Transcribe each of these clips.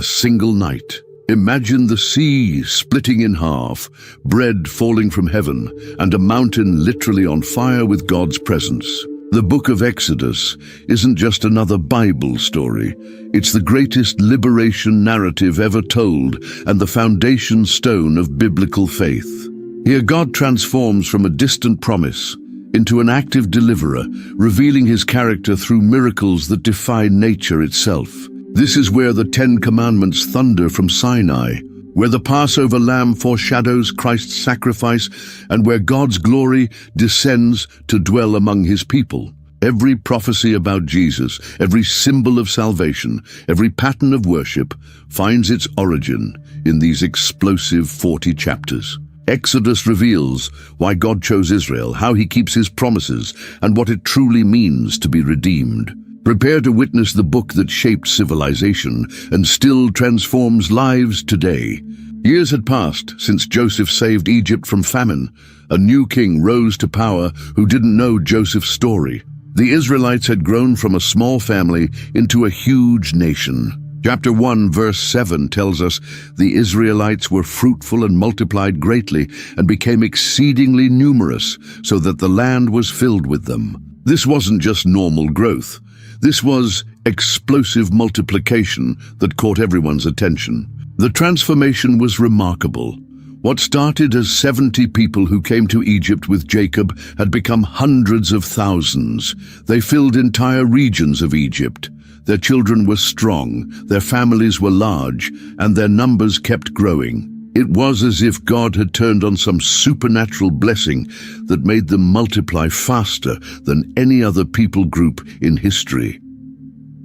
A single night. Imagine the sea splitting in half, bread falling from heaven, and a mountain literally on fire with God's presence. The book of Exodus isn't just another Bible story. It's the greatest liberation narrative ever told and the foundation stone of biblical faith. Here God transforms from a distant promise into an active deliverer, revealing his character through miracles that defy nature itself. This is where the Ten Commandments thunder from Sinai, where the Passover lamb foreshadows Christ's sacrifice, and where God's glory descends to dwell among his people. Every prophecy about Jesus, every symbol of salvation, every pattern of worship finds its origin in these explosive 40 chapters. Exodus reveals why God chose Israel, how he keeps his promises, and what it truly means to be redeemed. Prepare to witness the book that shaped civilization and still transforms lives today. Years had passed since Joseph saved Egypt from famine. A new king rose to power who didn't know Joseph's story. The Israelites had grown from a small family into a huge nation. Chapter 1, verse 7 tells us the Israelites were fruitful and multiplied greatly and became exceedingly numerous, so that the land was filled with them. This wasn't just normal growth. This was explosive multiplication that caught everyone's attention. The transformation was remarkable. What started as 70 people who came to Egypt with Jacob had become hundreds of thousands. They filled entire regions of Egypt. Their children were strong, their families were large, and their numbers kept growing. It was as if God had turned on some supernatural blessing that made them multiply faster than any other people group in history.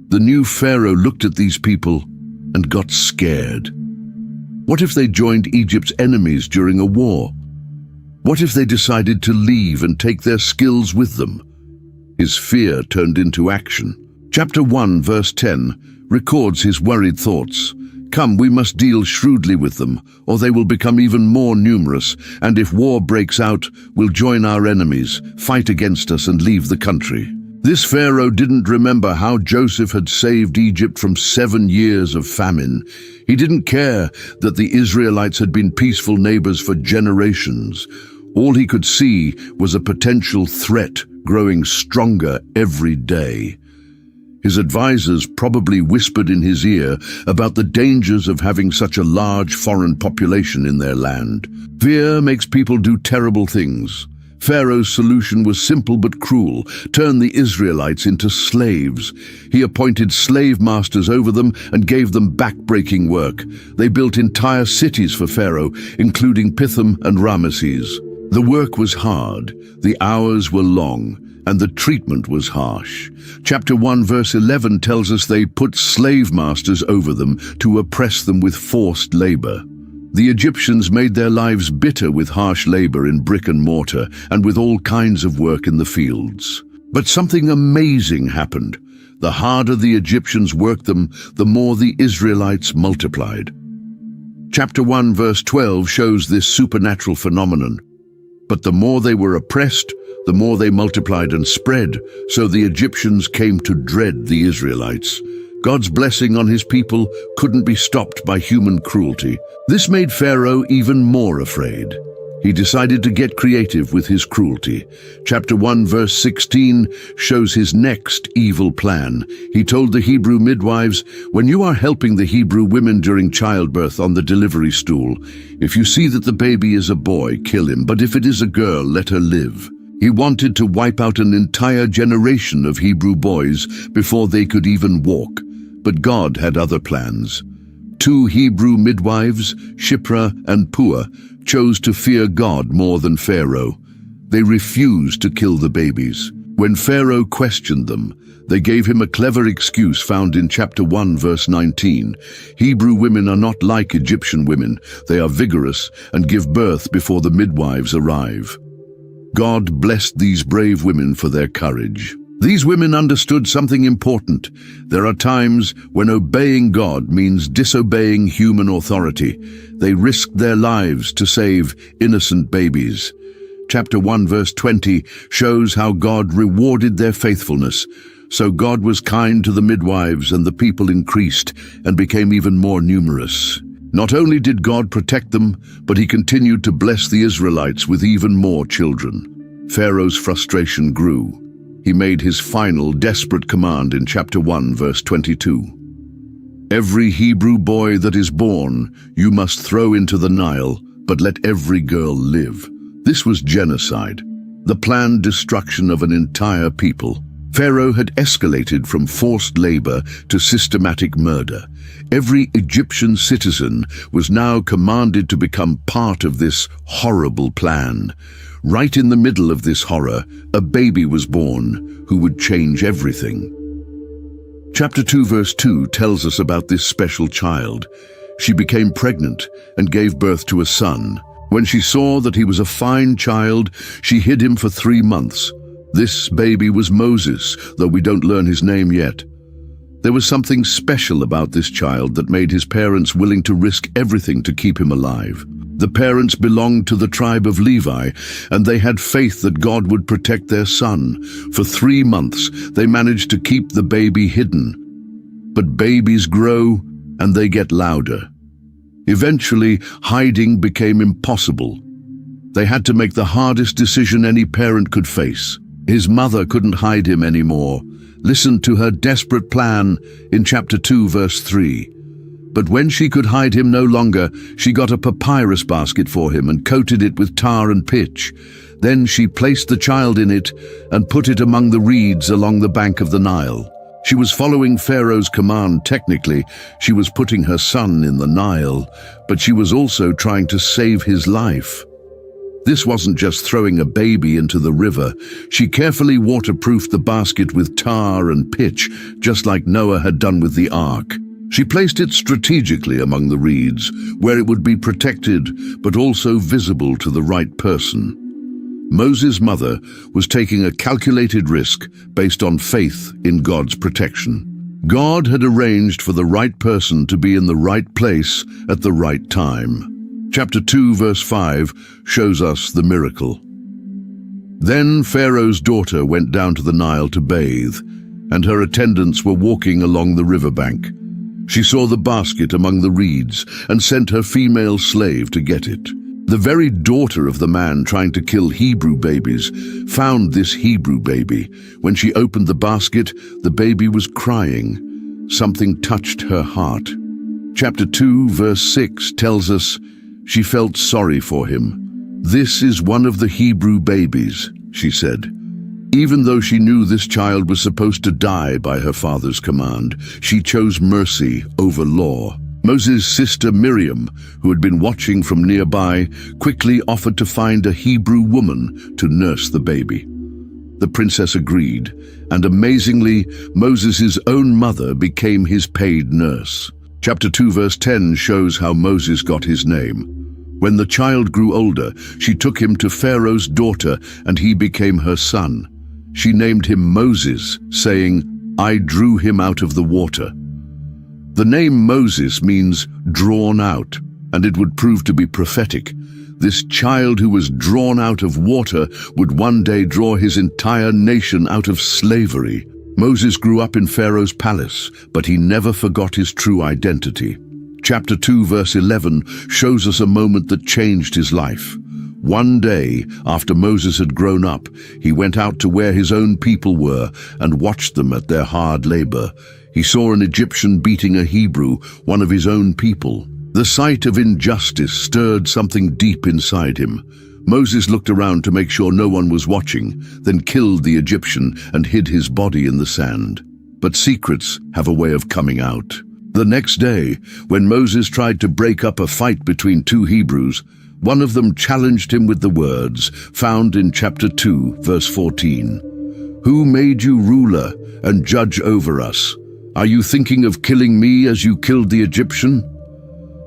The new Pharaoh looked at these people and got scared. What if they joined Egypt's enemies during a war? What if they decided to leave and take their skills with them? His fear turned into action. Chapter 1, verse 10 records his worried thoughts. Come, we must deal shrewdly with them, or they will become even more numerous, and if war breaks out, we'll join our enemies, fight against us, and leave the country. This Pharaoh didn't remember how Joseph had saved Egypt from 7 years of famine. He didn't care that the Israelites had been peaceful neighbors for generations. All he could see was a potential threat growing stronger every day. His advisors probably whispered in his ear about the dangers of having such a large foreign population in their land. Fear makes people do terrible things. Pharaoh's solution was simple but cruel: turn the Israelites into slaves. He appointed slave masters over them and gave them back-breaking work. They built entire cities for Pharaoh, including Pithom and Ramesses. The work was hard, the hours were long, and the treatment was harsh. Chapter 1, verse 11 tells us they put slave masters over them to oppress them with forced labor. The Egyptians made their lives bitter with harsh labor in brick and mortar and with all kinds of work in the fields. But something amazing happened. The harder the Egyptians worked them, the more the Israelites multiplied. Chapter 1, verse 12 shows this supernatural phenomenon. But the more they were oppressed, the more they multiplied and spread, so the Egyptians came to dread the Israelites. God's blessing on his people couldn't be stopped by human cruelty. This made Pharaoh even more afraid. He decided to get creative with his cruelty. Chapter 1, verse 16 shows his next evil plan. He told the Hebrew midwives, "When you are helping the Hebrew women during childbirth on the delivery stool, if you see that the baby is a boy, kill him, but if it is a girl, let her live." He wanted to wipe out an entire generation of Hebrew boys before they could even walk. But God had other plans. 2 Hebrew midwives, Shiphrah and Puah, chose to fear God more than Pharaoh. They refused to kill the babies. When Pharaoh questioned them, they gave him a clever excuse found in chapter 1, verse 19. Hebrew women are not like Egyptian women. They are vigorous and give birth before the midwives arrive. God blessed these brave women for their courage. These women understood something important. There are times when obeying God means disobeying human authority. They risked their lives to save innocent babies. Chapter 1, verse 20 shows how God rewarded their faithfulness. So God was kind to the midwives, and the people increased and became even more numerous. Not only did God protect them, but he continued to bless the Israelites with even more children. Pharaoh's frustration grew. He made his final desperate command in chapter 1, verse 22. "Every Hebrew boy that is born, you must throw into the Nile, but let every girl live." This was genocide, the planned destruction of an entire people. Pharaoh had escalated from forced labor to systematic murder. Every Egyptian citizen was now commanded to become part of this horrible plan. Right in the middle of this horror, a baby was born who would change everything. Chapter 2 verse 2 tells us about this special child. She became pregnant and gave birth to a son. When she saw that he was a fine child, she hid him for 3 months. This baby was Moses, though we don't learn his name yet. There was something special about this child that made his parents willing to risk everything to keep him alive. The parents belonged to the tribe of Levi, and they had faith that God would protect their son. For 3 months, they managed to keep the baby hidden. But babies grow, and they get louder. Eventually, hiding became impossible. They had to make the hardest decision any parent could face. His mother couldn't hide him anymore. Listen to her desperate plan in chapter 2, verse 3. But when she could hide him no longer, she got a papyrus basket for him and coated it with tar and pitch. Then she placed the child in it and put it among the reeds along the bank of the Nile. She was following Pharaoh's command. Technically, she was putting her son in the Nile, but she was also trying to save his life. This wasn't just throwing a baby into the river. She carefully waterproofed the basket with tar and pitch, just like Noah had done with the ark. She placed it strategically among the reeds, where it would be protected, but also visible to the right person. Moses' mother was taking a calculated risk based on faith in God's protection. God had arranged for the right person to be in the right place at the right time. Chapter 2, verse 5 shows us the miracle. Then Pharaoh's daughter went down to the Nile to bathe, and her attendants were walking along the riverbank. She saw the basket among the reeds and sent her female slave to get it. The very daughter of the man trying to kill Hebrew babies found this Hebrew baby. When she opened the basket, the baby was crying. Something touched her heart. Chapter 2, verse 6 tells us she felt sorry for him. "This is one of the Hebrew babies," she said. Even though she knew this child was supposed to die by her father's command, she chose mercy over law. Moses' sister Miriam, who had been watching from nearby, quickly offered to find a Hebrew woman to nurse the baby. The princess agreed, and amazingly, Moses' own mother became his paid nurse. Chapter 2, verse 10 shows how Moses got his name. When the child grew older, she took him to Pharaoh's daughter, and he became her son. She named him Moses, saying, "I drew him out of the water." The name Moses means drawn out, and it would prove to be prophetic. This child who was drawn out of water would one day draw his entire nation out of slavery. Moses grew up in Pharaoh's palace, but he never forgot his true identity. Chapter 2, verse 11 shows us a moment that changed his life. One day, after Moses had grown up, he went out to where his own people were and watched them at their hard labor. He saw an Egyptian beating a Hebrew, one of his own people. The sight of injustice stirred something deep inside him. Moses looked around to make sure no one was watching, then killed the Egyptian and hid his body in the sand. But secrets have a way of coming out. The next day, when Moses tried to break up a fight between two Hebrews, one of them challenged him with the words found in chapter 2, verse 14. "Who made you ruler and judge over us? Are you thinking of killing me as you killed the Egyptian?"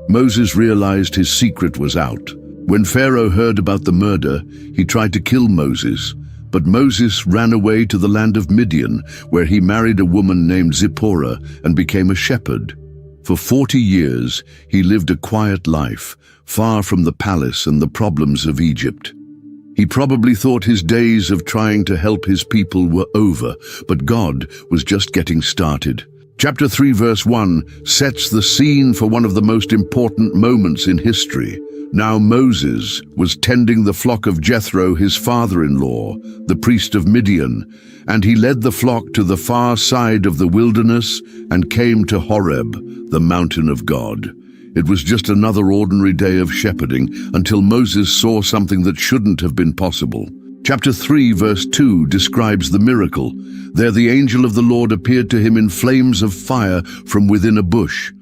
Moses realized his secret was out. When Pharaoh heard about the murder, he tried to kill Moses. But Moses ran away to the land of Midian, where he married a woman named Zipporah and became a shepherd. For 40 years, he lived a quiet life, far from the palace and the problems of Egypt. He probably thought his days of trying to help his people were over, but God was just getting started. Chapter 3 verse 1 sets the scene for one of the most important moments in history. Now Moses was tending the flock of Jethro, his father-in-law, the priest of Midian, and he led the flock to the far side of the wilderness and came to Horeb, the mountain of God. It was just another ordinary day of shepherding until Moses saw something that shouldn't have been possible. Chapter 3 verse 2 describes the miracle. There the angel of the Lord appeared to him in flames of fire from within a bush.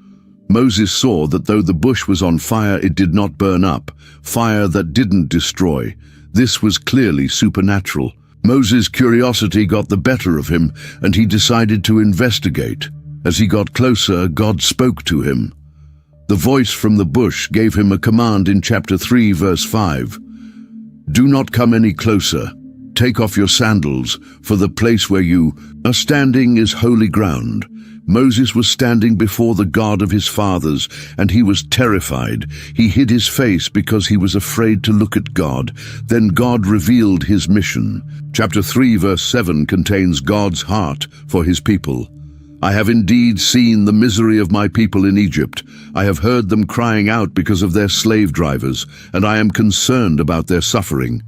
Moses saw that though the bush was on fire, it did not burn up, fire that didn't destroy. This was clearly supernatural. Moses' curiosity got the better of him, and he decided to investigate. As he got closer, God spoke to him. The voice from the bush gave him a command in chapter 3 verse 5. Do not come any closer. Take off your sandals, for the place where you are standing is holy ground. Moses was standing before the God of his fathers, and he was terrified. He hid his face because he was afraid to look at God. Then God revealed his mission. Chapter 3 verse 7 contains God's heart for his people. I have indeed seen the misery of my people in Egypt. I have heard them crying out because of their slave drivers, and I am concerned about their suffering.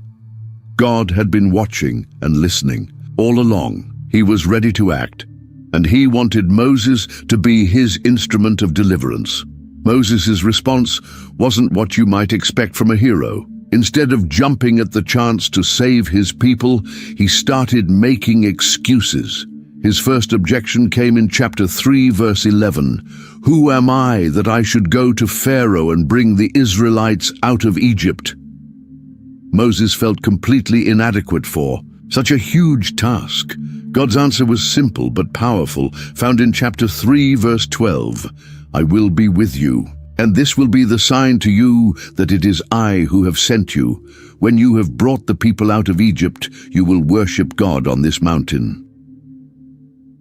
God had been watching and listening. All along, he was ready to act, and he wanted Moses to be his instrument of deliverance. Moses' response wasn't what you might expect from a hero. Instead of jumping at the chance to save his people, he started making excuses. His first objection came in chapter 3 verse 11. Who am I that I should go to Pharaoh and bring the Israelites out of Egypt? Moses felt completely inadequate for such a huge task. God's answer was simple but powerful, found in chapter 3 verse 12. I will be with you, and this will be the sign to you that it is I who have sent you. When you have brought the people out of Egypt, you will worship God on this mountain.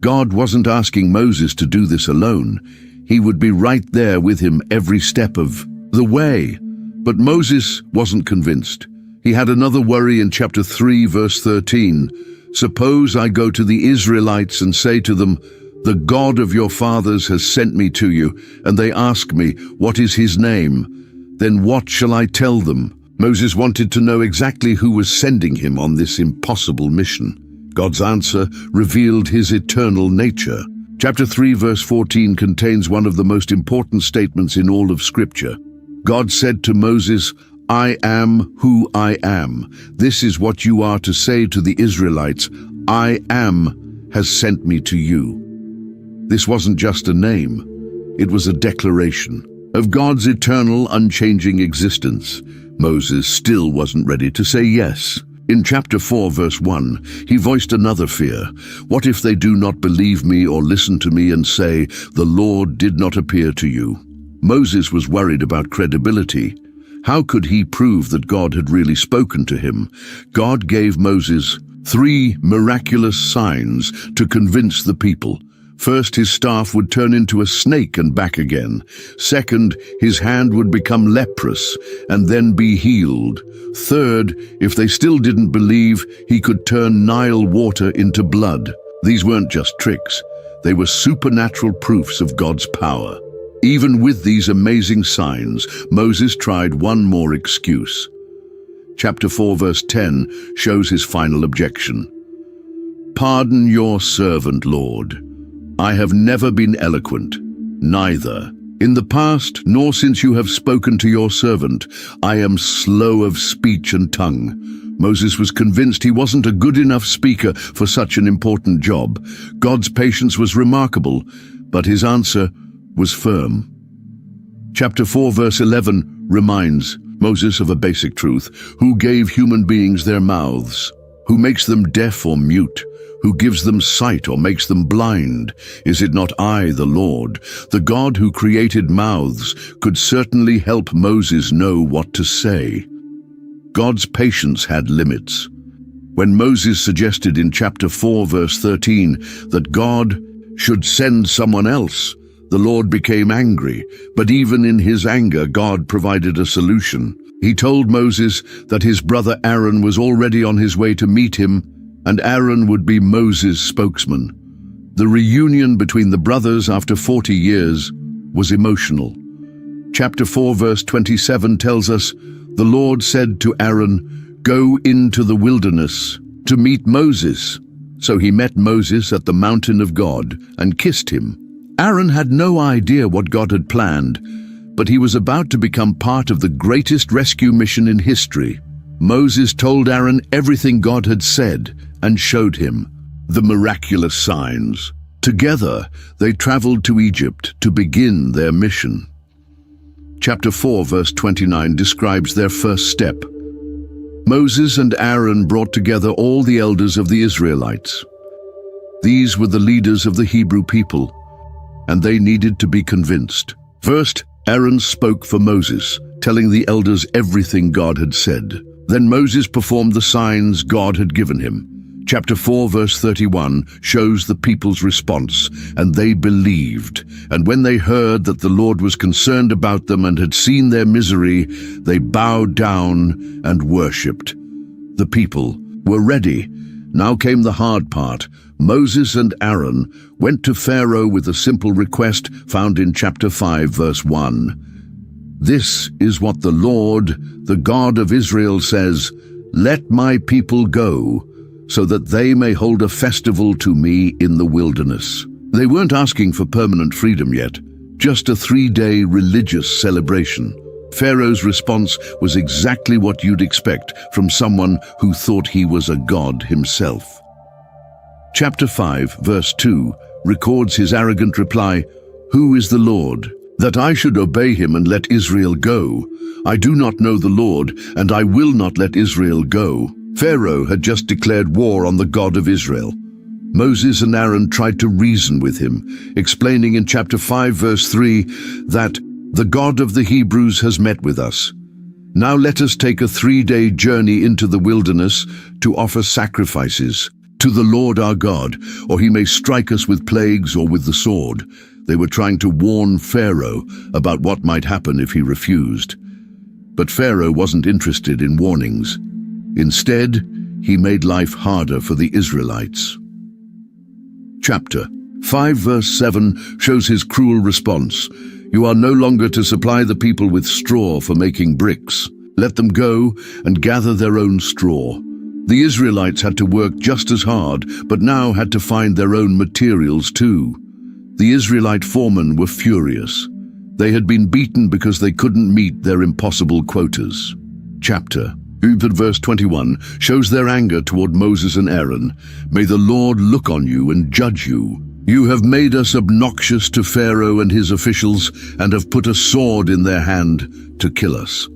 God wasn't asking Moses to do this alone. He would be right there with him every step of the way. But Moses wasn't convinced. He had another worry in chapter 3 verse 13. Suppose I go to the Israelites and say to them, the God of your fathers has sent me to you, and they ask me, what is his name? Then what shall I tell them? Moses wanted to know exactly who was sending him on this impossible mission. God's answer revealed his eternal nature. Chapter 3 verse 14 contains one of the most important statements in all of Scripture. God said to Moses, I am who I am. This is what you are to say to the Israelites. I am has sent me to you. This wasn't just a name. It was a declaration of God's eternal, unchanging existence. Moses still wasn't ready to say yes. In chapter 4 verse 1, he voiced another fear. What if they do not believe me or listen to me and say, the Lord did not appear to you? Moses was worried about credibility. How could he prove that God had really spoken to him? God gave Moses 3 miraculous signs to convince the people. First, his staff would turn into a snake and back again. Second, his hand would become leprous and then be healed. Third, if they still didn't believe, he could turn Nile water into blood. These weren't just tricks. They were supernatural proofs of God's power. Even with these amazing signs, Moses tried one more excuse. Chapter 4 verse 10 shows his final objection. Pardon your servant, Lord. I have never been eloquent, neither in the past nor since you have spoken to your servant. I am slow of speech and tongue. Moses was convinced he wasn't a good enough speaker for such an important job. God's patience was remarkable, but his answer was firm. Chapter 4 verse 11 reminds Moses of a basic truth. Who gave human beings their mouths? Who makes them deaf or mute? Who gives them sight or makes them blind? Is it not I, the Lord? The God who created mouths could certainly help Moses know what to say. God's patience had limits. When Moses suggested in chapter 4 verse 13 that God should send someone else, the Lord became angry, but even in his anger, God provided a solution. He told Moses that his brother Aaron was already on his way to meet him, and Aaron would be Moses' spokesman. The reunion between the brothers after 40 years was emotional. Chapter 4 verse 27 tells us, "The Lord said to Aaron, 'Go into the wilderness to meet Moses.' So he met Moses at the mountain of God and kissed him." Aaron had no idea what God had planned, but he was about to become part of the greatest rescue mission in history. Moses told Aaron everything God had said and showed him the miraculous signs. Together, they traveled to Egypt to begin their mission. Chapter 4 verse 29 describes their first step. Moses and Aaron brought together all the elders of the Israelites. These were the leaders of the Hebrew people, and they needed to be convinced. First, Aaron spoke for Moses, telling the elders everything God had said. Then Moses performed the signs God had given him. Chapter 4 verse 31 shows the people's response, and they believed. And when they heard that the Lord was concerned about them and had seen their misery, they bowed down and worshipped. The people were ready. Now came the hard part. Moses and Aaron went to Pharaoh with a simple request found in chapter 5 verse 1. "This is what the Lord, the God of Israel, says, 'Let my people go, so that they may hold a festival to me in the wilderness.'" They weren't asking for permanent freedom yet, just a 3-day religious celebration. Pharaoh's response was exactly what you'd expect from someone who thought he was a god himself. Chapter 5, verse 2, records his arrogant reply, "Who is the Lord, that I should obey him and let Israel go? I do not know the Lord, and I will not let Israel go." Pharaoh had just declared war on the God of Israel. Moses and Aaron tried to reason with him, explaining in chapter 5, verse 3, that "the God of the Hebrews has met with us. Now let us take a 3-day journey into the wilderness to offer sacrifices to the Lord our God, or he may strike us with plagues or with the sword." They were trying to warn Pharaoh about what might happen if he refused. But Pharaoh wasn't interested in warnings. Instead, he made life harder for the Israelites. Chapter 5 verse 7 shows his cruel response. "You are no longer to supply the people with straw for making bricks. Let them go and gather their own straw." The Israelites had to work just as hard, but now had to find their own materials too. The Israelite foremen were furious. They had been beaten because they couldn't meet their impossible quotas. Chapter 5 verse 21 shows their anger toward Moses and Aaron. "May the Lord look on you and judge you. You have made us obnoxious to Pharaoh and his officials and have put a sword in their hand to kill us."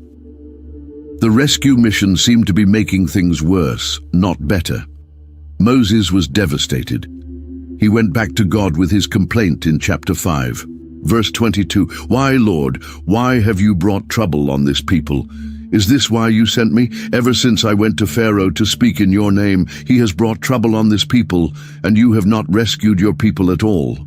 The rescue mission seemed to be making things worse, not better. Moses was devastated. He went back to God with his complaint in chapter 5. Verse 22, "Why, Lord, why have you brought trouble on this people? Is this why you sent me? Ever since I went to Pharaoh to speak in your name, he has brought trouble on this people, and you have not rescued your people at all."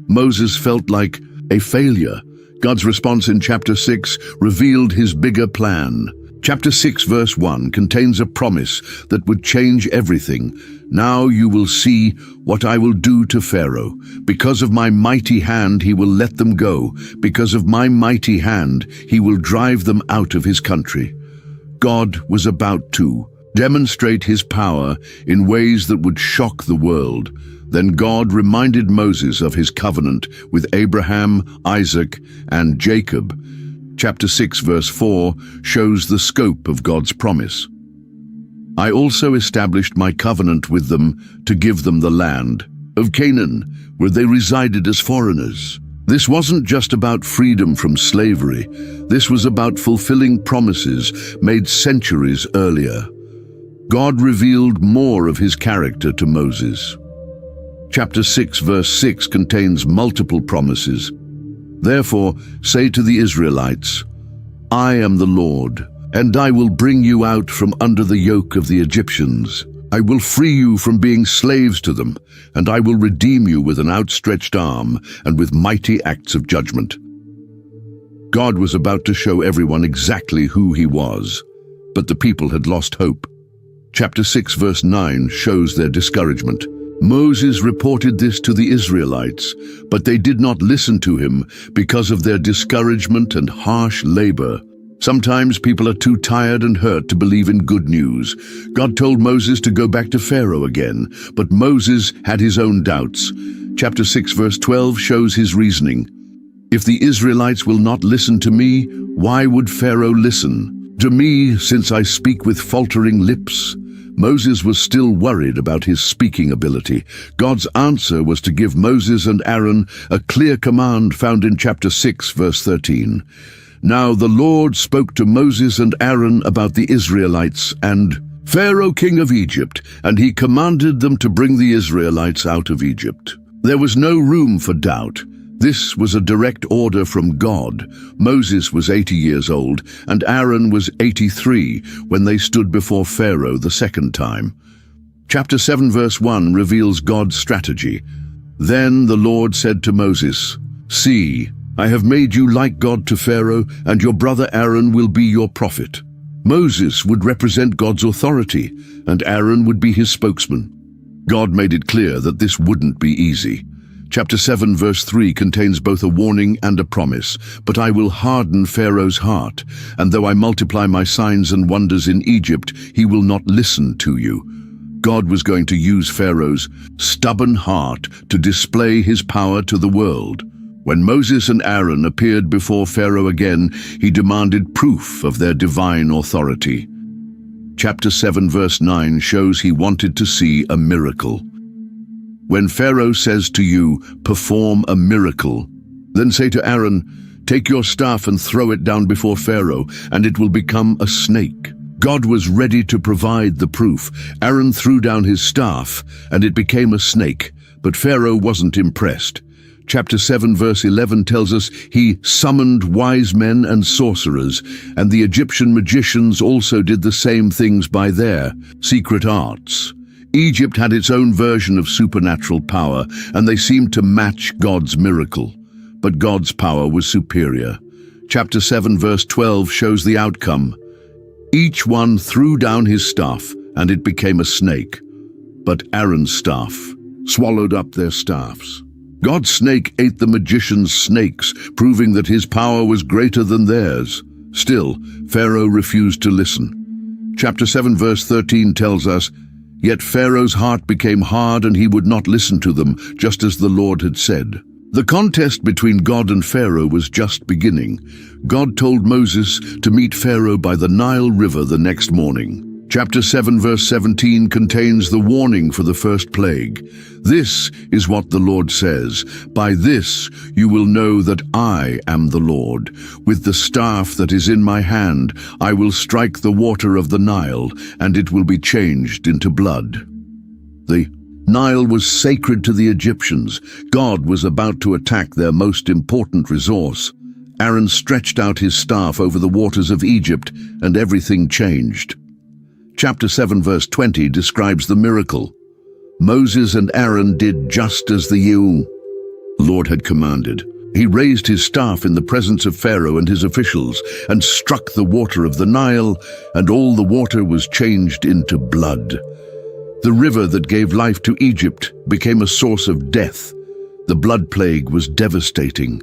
Moses felt like a failure. God's response in chapter 6 revealed his bigger plan. Chapter 6 verse 1 contains a promise that would change everything. "Now you will see what I will do to Pharaoh. Because of my mighty hand he will let them go. Because of my mighty hand he will drive them out of his country." God was about to demonstrate his power in ways that would shock the world. Then God reminded Moses of his covenant with Abraham, Isaac, and Jacob. Chapter 6 verse 4 shows the scope of God's promise. "I also established my covenant with them to give them the land of Canaan, where they resided as foreigners." This wasn't just about freedom from slavery. This was about fulfilling promises made centuries earlier. God revealed more of his character to Moses. Chapter 6 verse 6 contains multiple promises. "Therefore, say to the Israelites, I am the Lord, and I will bring you out from under the yoke of the Egyptians. I will free you from being slaves to them, and I will redeem you with an outstretched arm and with mighty acts of judgment." God was about to show everyone exactly who he was. But the people had lost hope. Chapter 6 verse 9 shows their discouragement. Moses reported this to the Israelites, but they did not listen to him because of their discouragement and harsh labor. Sometimes people are too tired and hurt to believe in good news. God told Moses to go back to Pharaoh again, but Moses had his own doubts. Chapter 6 verse 12 shows his reasoning. If the Israelites will not listen to me, why would Pharaoh listen to me, since I speak with faltering lips? Moses was still worried about his speaking ability. God's answer was to give Moses and Aaron a clear command found in chapter 6 verse 13. Now the Lord spoke to Moses and Aaron about the Israelites and Pharaoh king of Egypt, and he commanded them to bring the Israelites out of Egypt. There was no room for doubt. This was a direct order from God. Moses was 80 years old, and Aaron was 83 when they stood before Pharaoh the second time. Chapter 7 verse 1 reveals God's strategy. Then the Lord said to Moses, "See, I have made you like God to Pharaoh, and your brother Aaron will be your prophet." Moses would represent God's authority, and Aaron would be his spokesman. God made it clear that this wouldn't be easy. Chapter 7 verse 3 contains both a warning and a promise. But I will harden Pharaoh's heart, and though I multiply my signs and wonders in Egypt, he will not listen to you. God was going to use Pharaoh's stubborn heart to display his power to the world. When Moses and Aaron appeared before Pharaoh again, he demanded proof of their divine authority. Chapter 7 verse 9 shows he wanted to see a miracle. When Pharaoh says to you, "Perform a miracle," then say to Aaron, "Take your staff and throw it down before Pharaoh, and it will become a snake." God was ready to provide the proof. Aaron threw down his staff, and it became a snake, but Pharaoh wasn't impressed. Chapter 7 verse 11 tells us he summoned wise men and sorcerers, and the Egyptian magicians also did the same things by their secret arts. Egypt had its own version of supernatural power, and they seemed to match God's miracle. But God's power was superior. Chapter 7 verse 12 shows the outcome. Each one threw down his staff, and it became a snake. But Aaron's staff swallowed up their staffs. God's snake ate the magician's snakes, proving that his power was greater than theirs. Still, Pharaoh refused to listen. Chapter 7 verse 13 tells us, "Yet Pharaoh's heart became hard, and he would not listen to them, just as the Lord had said." The contest between God and Pharaoh was just beginning. God told Moses to meet Pharaoh by the Nile River the next morning. Chapter 7 verse 17 contains the warning for the first plague. This is what the Lord says, "By this you will know that I am the Lord. With the staff that is in my hand, I will strike the water of the Nile, and it will be changed into blood." The Nile was sacred to the Egyptians. God was about to attack their most important resource. Aaron stretched out his staff over the waters of Egypt, and everything changed. Chapter 7 verse 20 describes the miracle. Moses and Aaron did just as the Lord had commanded. He raised his staff in the presence of Pharaoh and his officials and struck the water of the Nile, and all the water was changed into blood. The river that gave life to Egypt became a source of death. The blood plague was devastating.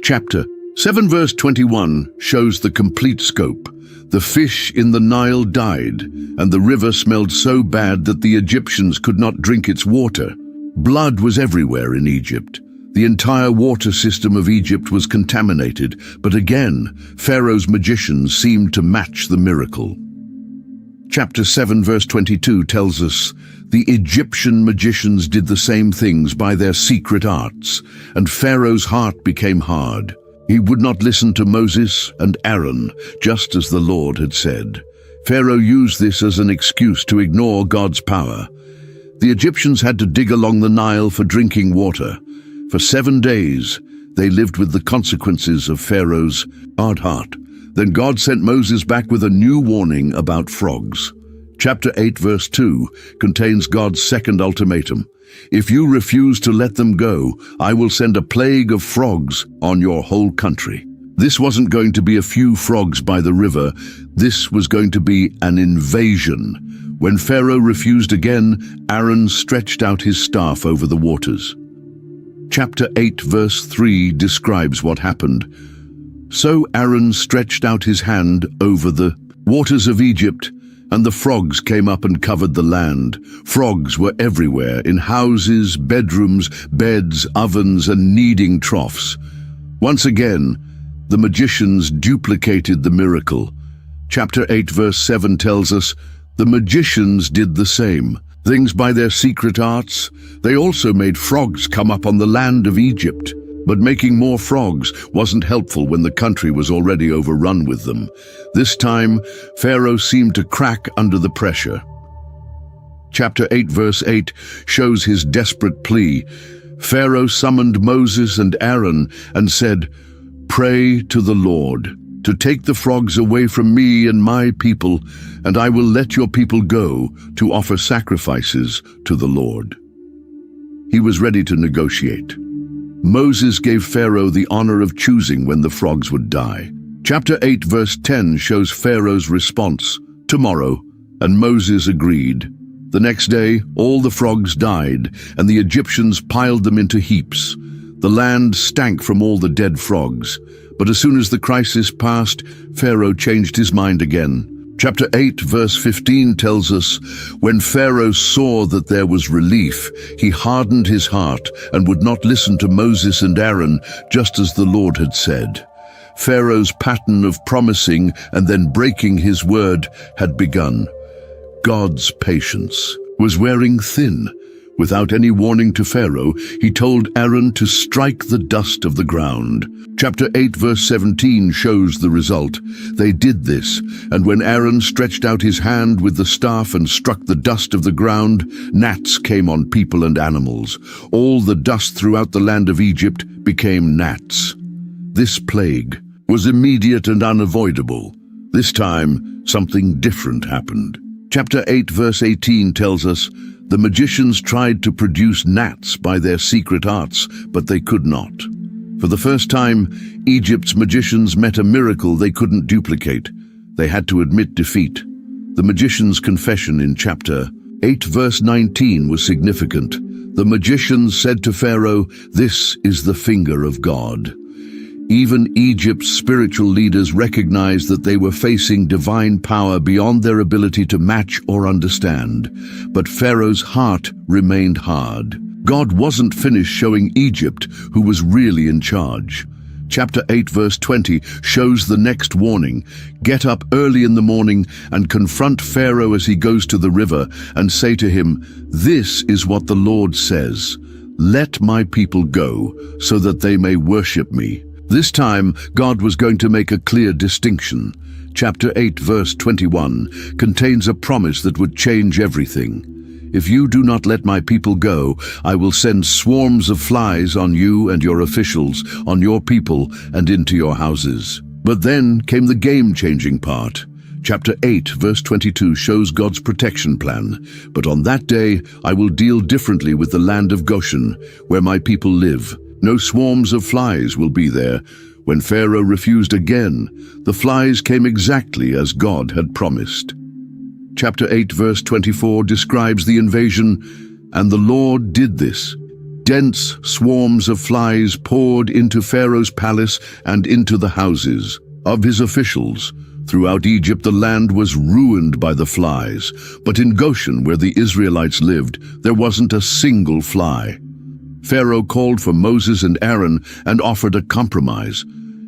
Chapter 7 verse 21 shows the complete scope. The fish in the Nile died, and the river smelled so bad that the Egyptians could not drink its water. Blood was everywhere in Egypt. The entire water system of Egypt was contaminated, but again, Pharaoh's magicians seemed to match the miracle. Chapter 7 verse 22 tells us, "The Egyptian magicians did the same things by their secret arts, and Pharaoh's heart became hard. He would not listen to Moses and Aaron, just as the Lord had said." Pharaoh used this as an excuse to ignore God's power. The Egyptians had to dig along the Nile for drinking water. For 7 days, they lived with the consequences of Pharaoh's hard heart. Then God sent Moses back with a new warning about frogs. Chapter 8 verse 2 contains God's second ultimatum. "If you refuse to let them go, I will send a plague of frogs on your whole country." This wasn't going to be a few frogs by the river. This was going to be an invasion. When Pharaoh refused again, Aaron stretched out his staff over the waters. Chapter 8, verse 3 describes what happened. So Aaron stretched out his hand over the waters of Egypt, and the frogs came up and covered the land. Frogs were everywhere, in houses, bedrooms, beds, ovens, and kneading troughs. Once again, the magicians duplicated the miracle. Chapter 8, verse 7 tells us, the magicians did the same. Things by their secret arts. They also made frogs come up on the land of Egypt. But making more frogs wasn't helpful when the country was already overrun with them. This time, Pharaoh seemed to crack under the pressure. Chapter 8, verse 8 shows his desperate plea. Pharaoh summoned Moses and Aaron and said, "Pray to the Lord to take the frogs away from me and my people, and I will let your people go to offer sacrifices to the Lord." He was ready to negotiate. Moses gave Pharaoh the honor of choosing when the frogs would die. Chapter 8, verse 10 shows Pharaoh's response, "Tomorrow," and Moses agreed. The next day, all the frogs died, and the Egyptians piled them into heaps. The land stank from all the dead frogs. But as soon as the crisis passed, Pharaoh changed his mind again. Chapter 8, verse 15 tells us, when Pharaoh saw that there was relief, he hardened his heart and would not listen to Moses and Aaron, just as the Lord had said. Pharaoh's pattern of promising and then breaking his word had begun. God's patience was wearing thin. Without any warning to Pharaoh, he told Aaron to strike the dust of the ground. Chapter 8, verse 17 shows the result. They did this, and when Aaron stretched out his hand with the staff and struck the dust of the ground, gnats came on people and animals. All the dust throughout the land of Egypt became gnats. This plague was immediate and unavoidable. This time, something different happened. Chapter 8, verse 18 tells us, the magicians tried to produce gnats by their secret arts, but they could not. For the first time, Egypt's magicians met a miracle they couldn't duplicate. They had to admit defeat. The magician's confession in chapter 8, verse 19 was significant. The magicians said to Pharaoh, "This is the finger of God." Even Egypt's spiritual leaders recognized that they were facing divine power beyond their ability to match or understand. But Pharaoh's heart remained hard. God wasn't finished showing Egypt who was really in charge. Chapter 8, verse 20 shows the next warning. Get up early in the morning and confront Pharaoh as he goes to the river and say to him, "This is what the Lord says. Let my people go so that they may worship me." This time, God was going to make a clear distinction. Chapter 8, verse 21 contains a promise that would change everything. "If you do not let my people go, I will send swarms of flies on you and your officials, on your people, and into your houses." But then came the game-changing part. Chapter 8, verse 22 shows God's protection plan. "But on that day, I will deal differently with the land of Goshen, where my people live. No swarms of flies will be there." When Pharaoh refused again, the flies came exactly as God had promised. Chapter 8, verse 24 describes the invasion, "And the Lord did this. Dense swarms of flies poured into Pharaoh's palace and into the houses of his officials. Throughout Egypt, the land was ruined by the flies. But in Goshen, where the Israelites lived, there wasn't a single fly." Pharaoh called for Moses and Aaron and offered a compromise.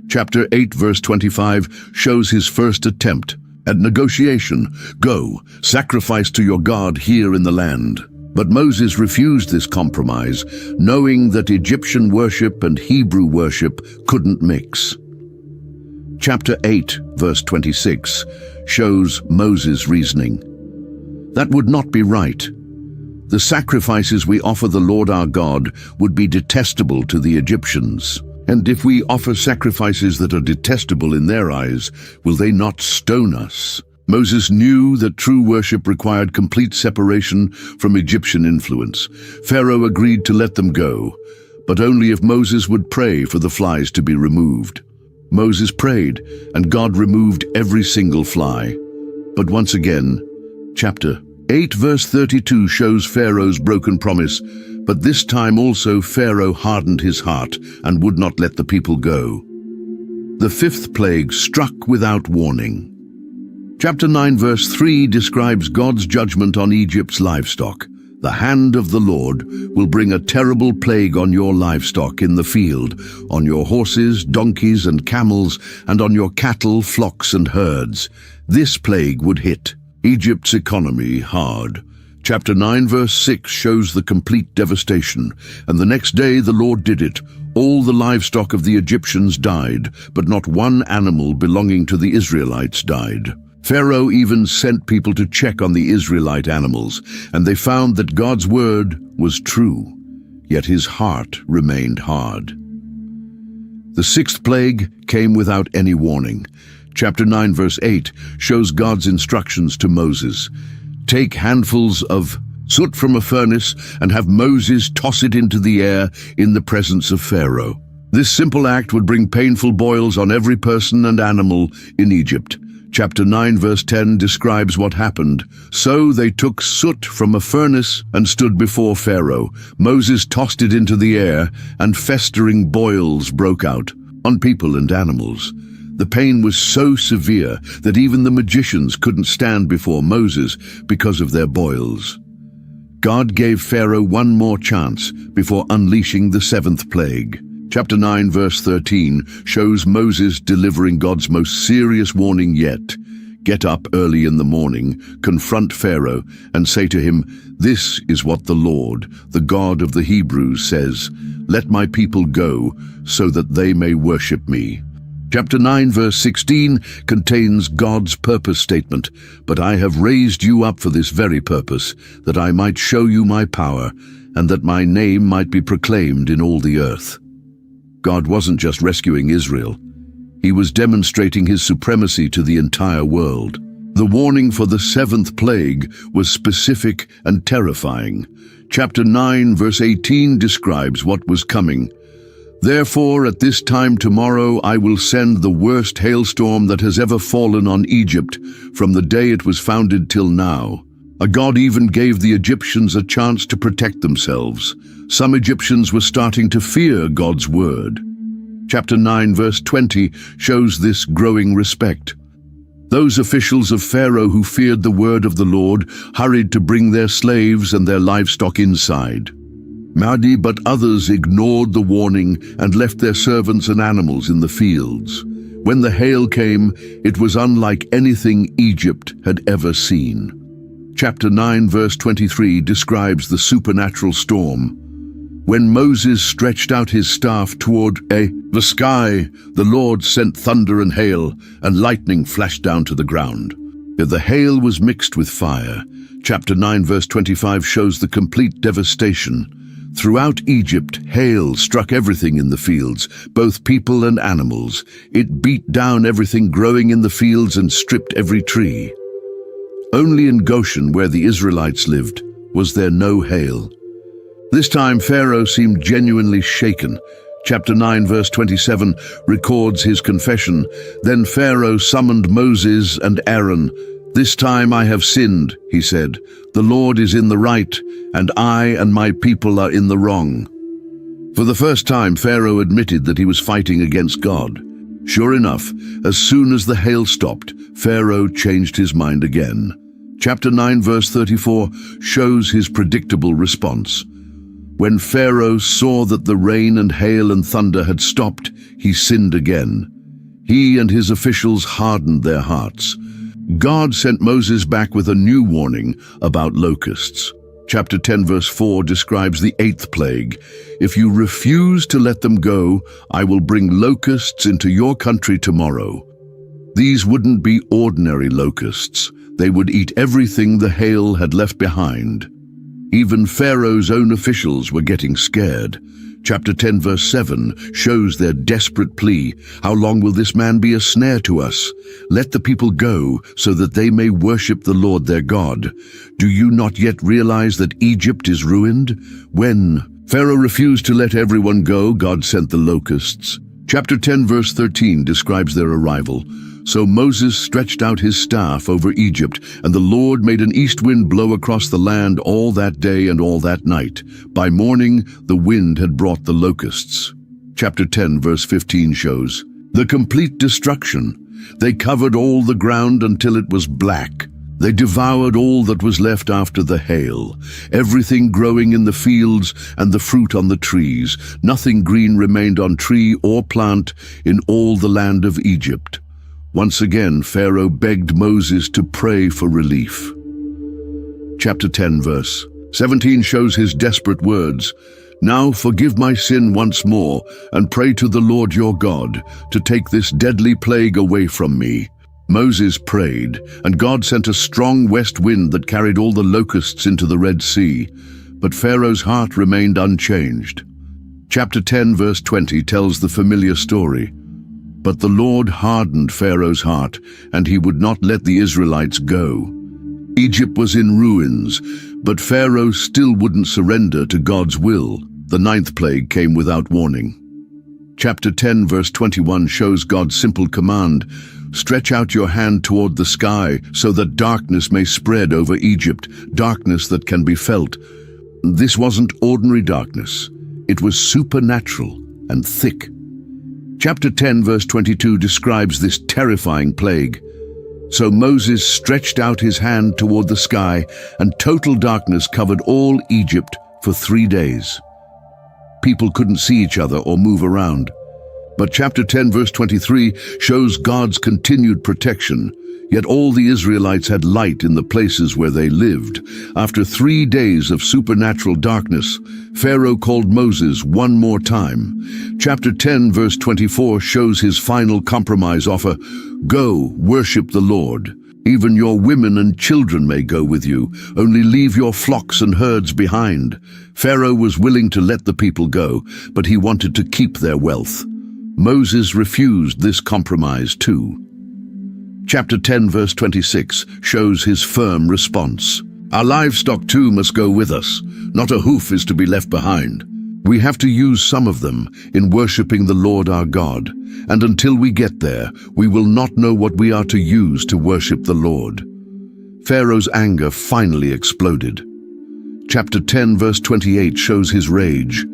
Chapter 8, verse 25 shows his first attempt at negotiation. "Go, sacrifice to your God here in the land." But Moses refused this compromise, knowing that Egyptian worship and Hebrew worship couldn't mix. Chapter 8, verse 26 shows Moses' reasoning. That would not be right. The sacrifices we offer the Lord our God would be detestable to the Egyptians. And if we offer sacrifices that are detestable in their eyes, will they not stone us? Moses knew that true worship required complete separation from Egyptian influence. Pharaoh agreed to let them go, but only if Moses would pray for the flies to be removed. Moses prayed, and God removed every single fly. But once again, chapter 8 verse 32 shows Pharaoh's broken promise, but this time also Pharaoh hardened his heart and would not let the people go. The fifth plague struck without warning. Chapter 9 verse 3 describes God's judgment on Egypt's livestock. The hand of the Lord will bring a terrible plague on your livestock in the field, on your horses, donkeys, and camels, and on your cattle, flocks, and herds. This plague would hit Egypt's economy hard. Chapter 9 verse 6 shows the complete devastation, and the next day the Lord did it. All the livestock of the Egyptians died, but not one animal belonging to the Israelites died. Pharaoh even sent people to check on the Israelite animals, and they found that God's word was true, yet his heart remained hard. The sixth plague came without any warning. Chapter 9 verse 8 shows God's instructions to Moses. Take handfuls of soot from a furnace and have Moses toss it into the air in the presence of Pharaoh. This simple act would bring painful boils on every person and animal in Egypt. Chapter 9 verse 10 describes what happened. So they took soot from a furnace and stood before Pharaoh. Moses tossed it into the air, and festering boils broke out on people and animals. The pain was so severe that even the magicians couldn't stand before Moses because of their boils. God gave Pharaoh one more chance before unleashing the seventh plague. Chapter 9 verse 13 shows Moses delivering God's most serious warning yet. Get up early in the morning, confront Pharaoh, and say to him, "This is what the Lord, the God of the Hebrews, says. Let my people go, so that they may worship me." Chapter 9 verse 16 contains God's purpose statement. But I have raised you up for this very purpose, that I might show you my power, and that my name might be proclaimed in all the earth. God wasn't just rescuing Israel. He was demonstrating his supremacy to the entire world. The warning for the seventh plague was specific and terrifying. Chapter 9 verse 18 describes what was coming. Therefore, at this time tomorrow I will send the worst hailstorm that has ever fallen on Egypt from the day it was founded till now. God even gave the Egyptians a chance to protect themselves. Some Egyptians were starting to fear God's word. Chapter 9 verse 20 shows this growing respect. Those officials of Pharaoh who feared the word of the Lord hurried to bring their slaves and their livestock inside. But others ignored the warning and left their servants and animals in the fields. When the hail came, it was unlike anything Egypt had ever seen. Chapter 9 verse 23 describes the supernatural storm. When Moses stretched out his staff toward the sky, the Lord sent thunder and hail, and lightning flashed down to the ground. The hail was mixed with fire. Chapter 9 verse 25 shows the complete devastation. Throughout Egypt, hail struck everything in the fields, both people and animals. It beat down everything growing in the fields and stripped every tree. Only in Goshen, where the Israelites lived, was there no hail. This time Pharaoh seemed genuinely shaken. Chapter 9 verse 27 records his confession. Then Pharaoh summoned Moses and Aaron. "This time I have sinned," he said. "The Lord is in the right, and I and my people are in the wrong." For the first time, Pharaoh admitted that he was fighting against God. Sure enough, as soon as the hail stopped, Pharaoh changed his mind again. Chapter 9 verse 34 shows his predictable response. When Pharaoh saw that the rain and hail and thunder had stopped, he sinned again. He and his officials hardened their hearts. God sent Moses back with a new warning about locusts. Chapter 10 verse 4 describes the eighth plague. "If you refuse to let them go, I will bring locusts into your country tomorrow." These wouldn't be ordinary locusts. They would eat everything the hail had left behind. Even Pharaoh's own officials were getting scared. Chapter 10 verse 7 shows their desperate plea. "How long will this man be a snare to us? Let the people go so that they may worship the Lord their God. Do you not yet realize that Egypt is ruined?" When Pharaoh refused to let everyone go, God sent the locusts. Chapter 10 verse 13 describes their arrival. So Moses stretched out his staff over Egypt, and the Lord made an east wind blow across the land all that day and all that night. By morning, the wind had brought the locusts. Chapter 10 verse 15 shows the complete destruction. They covered all the ground until it was black. They devoured all that was left after the hail, everything growing in the fields and the fruit on the trees. Nothing green remained on tree or plant in all the land of Egypt. Once again, Pharaoh begged Moses to pray for relief. Chapter 10 verse 17 shows his desperate words. Now forgive my sin once more, and pray to the Lord your God to take this deadly plague away from me. Moses prayed, and God sent a strong west wind that carried all the locusts into the Red Sea. But Pharaoh's heart remained unchanged. Chapter 10 verse 20 tells the familiar story. But the Lord hardened Pharaoh's heart, and he would not let the Israelites go. Egypt was in ruins, but Pharaoh still wouldn't surrender to God's will. The 9th plague came without warning. Chapter 10 verse 21 shows God's simple command. Stretch out your hand toward the sky so that darkness may spread over Egypt, darkness that can be felt. This wasn't ordinary darkness. It was supernatural and thick. Chapter 10 verse 22 describes this terrifying plague. So Moses stretched out his hand toward the sky, and total darkness covered all Egypt for 3 days. People couldn't see each other or move around. But chapter 10 verse 23 shows God's continued protection. Yet all the Israelites had light in the places where they lived. After 3 days of supernatural darkness, Pharaoh called Moses one more time. Chapter 10 verse 24 shows his final compromise offer. Go, worship the Lord. Even your women and children may go with you. Only leave your flocks and herds behind. Pharaoh was willing to let the people go, but he wanted to keep their wealth. Moses refused this compromise too. Chapter 10 verse 26 shows his firm response. Our livestock too must go with us. Not a hoof is to be left behind. We have to use some of them in worshipping the Lord our God, and until we get there, we will not know what we are to use to worship the Lord. Pharaoh's anger finally exploded. Chapter 10 verse 28 shows his rage.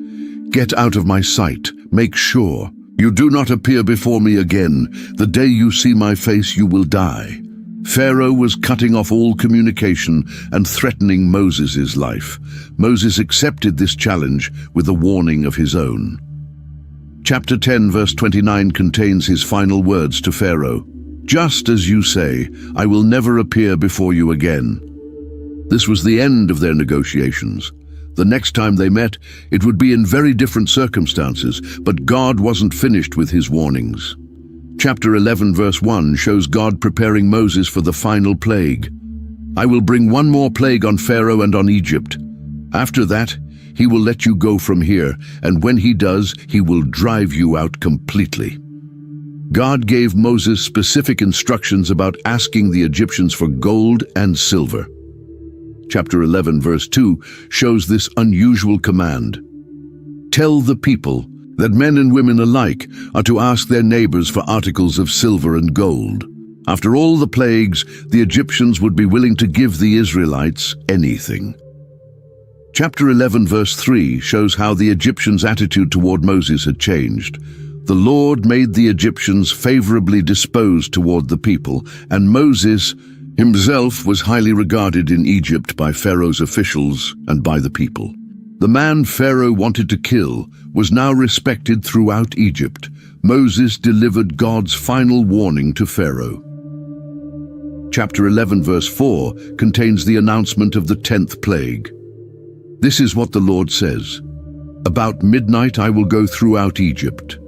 Get out of my sight, make sure. You do not appear before me again. The day you see my face, you will die. Pharaoh was cutting off all communication and threatening Moses' life. Moses accepted this challenge with a warning of his own. Chapter 10 verse 29 contains his final words to Pharaoh. Just as you say, I will never appear before you again. This was the end of their negotiations. The next time they met, it would be in very different circumstances, but God wasn't finished with his warnings. Chapter 11 verse 1 shows God preparing Moses for the final plague. I will bring one more plague on Pharaoh and on Egypt. After that, he will let you go from here, and when he does, he will drive you out completely. God gave Moses specific instructions about asking the Egyptians for gold and silver. Chapter 11 verse 2 shows this unusual command. Tell the people that men and women alike are to ask their neighbors for articles of silver and gold. After all the plagues, the Egyptians would be willing to give the Israelites anything. Chapter 11 verse 3 shows how the Egyptians' attitude toward Moses had changed. The Lord made the Egyptians favorably disposed toward the people, and Moses himself was highly regarded in Egypt by Pharaoh's officials and by the people. The man Pharaoh wanted to kill was now respected throughout Egypt. Moses delivered God's final warning to Pharaoh. Chapter 11 verse 4 contains the announcement of the 10th plague. This is what the Lord says. About midnight I will go throughout Egypt.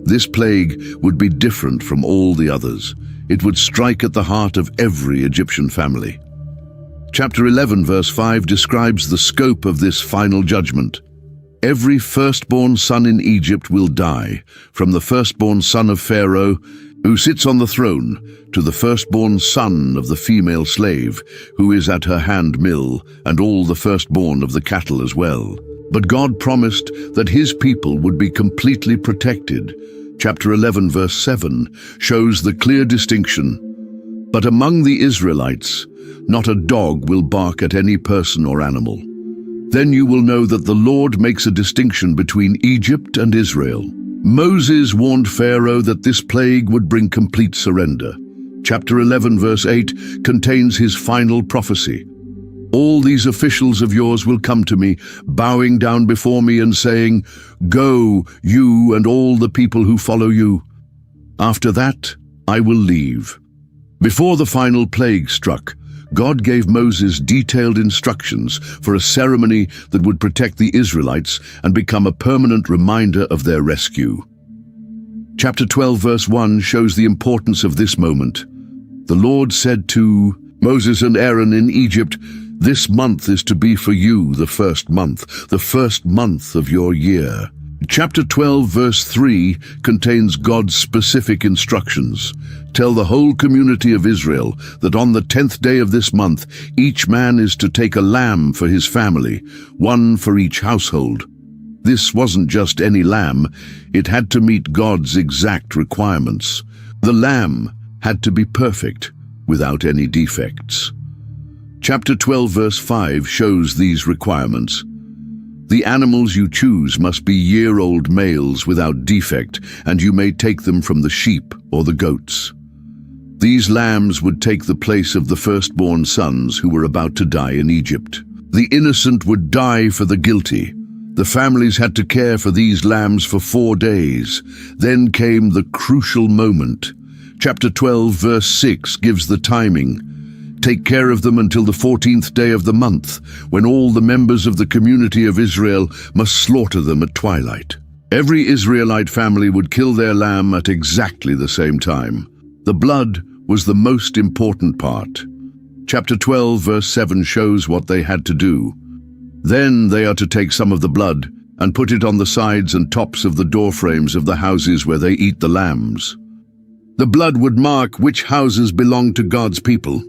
This plague would be different from all the others. It would strike at the heart of every Egyptian family. Chapter 11 verse 5 describes the scope of this final judgment. Every firstborn son in Egypt will die, from the firstborn son of Pharaoh, who sits on the throne, to the firstborn son of the female slave, who is at her hand mill, and all the firstborn of the cattle as well. But God promised that his people would be completely protected. Chapter 11, verse 7 shows the clear distinction. But among the Israelites, not a dog will bark at any person or animal. Then you will know that the Lord makes a distinction between Egypt and Israel. Moses warned Pharaoh that this plague would bring complete surrender. Chapter 11, verse 8 contains his final prophecy. All these officials of yours will come to me, bowing down before me and saying, "Go, you and all the people who follow you." After that, I will leave. Before the final plague struck, God gave Moses detailed instructions for a ceremony that would protect the Israelites and become a permanent reminder of their rescue. Chapter 12, verse 1 shows the importance of this moment. The Lord said to Moses and Aaron in Egypt, "This month is to be for you the first month of your year." Chapter 12, verse 3 contains God's specific instructions. Tell the whole community of Israel that on the 10th day of this month, each man is to take a lamb for his family, one for each household. This wasn't just any lamb, it had to meet God's exact requirements. The lamb had to be perfect, without any defects. Chapter 12, verse 5 shows these requirements. The animals you choose must be year-old males without defect, and you may take them from the sheep or the goats. These lambs would take the place of the firstborn sons who were about to die in Egypt. The innocent would die for the guilty. The families had to care for these lambs for 4 days. Then came the crucial moment. Chapter 12, verse 6 gives the timing. Take care of them until the 14th day of the month, when all the members of the community of Israel must slaughter them at twilight. Every Israelite family would kill their lamb at exactly the same time. The blood was the most important part. Chapter 12, verse 7 shows what they had to do. Then they are to take some of the blood and put it on the sides and tops of the doorframes of the houses where they eat the lambs. The blood would mark which houses belonged to God's people.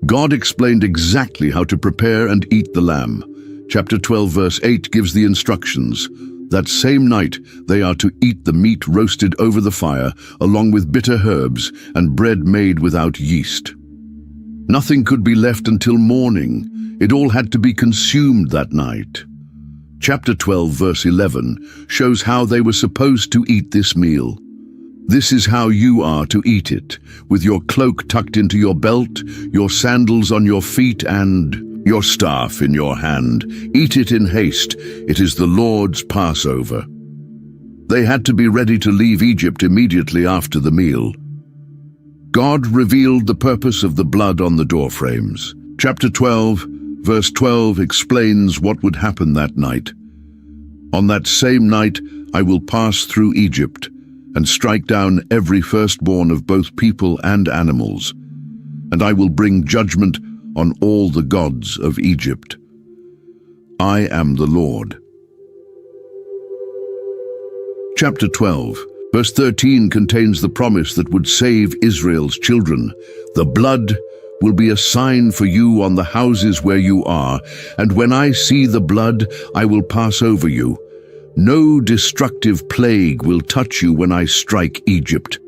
God explained exactly how to prepare and eat the lamb. Chapter 12, verse 8 gives the instructions. That same night they are to eat the meat roasted over the fire, along with bitter herbs and bread made without yeast. Nothing could be left until morning. It all had to be consumed that night. Chapter 12, verse 11 shows how they were supposed to eat this meal. This is how you are to eat it, with your cloak tucked into your belt, your sandals on your feet, and your staff in your hand. Eat it in haste. It is the Lord's Passover. They had to be ready to leave Egypt immediately after the meal. God revealed the purpose of the blood on the doorframes. Chapter 12, verse 12 explains what would happen that night. On that same night, I will pass through Egypt and strike down every firstborn of both people and animals, and I will bring judgment on all the gods of Egypt. I am the Lord. Chapter 12, verse 13 contains the promise that would save Israel's children. The blood will be a sign for you on the houses where you are, and when I see the blood, I will pass over you. No destructive plague will touch you when I strike Egypt.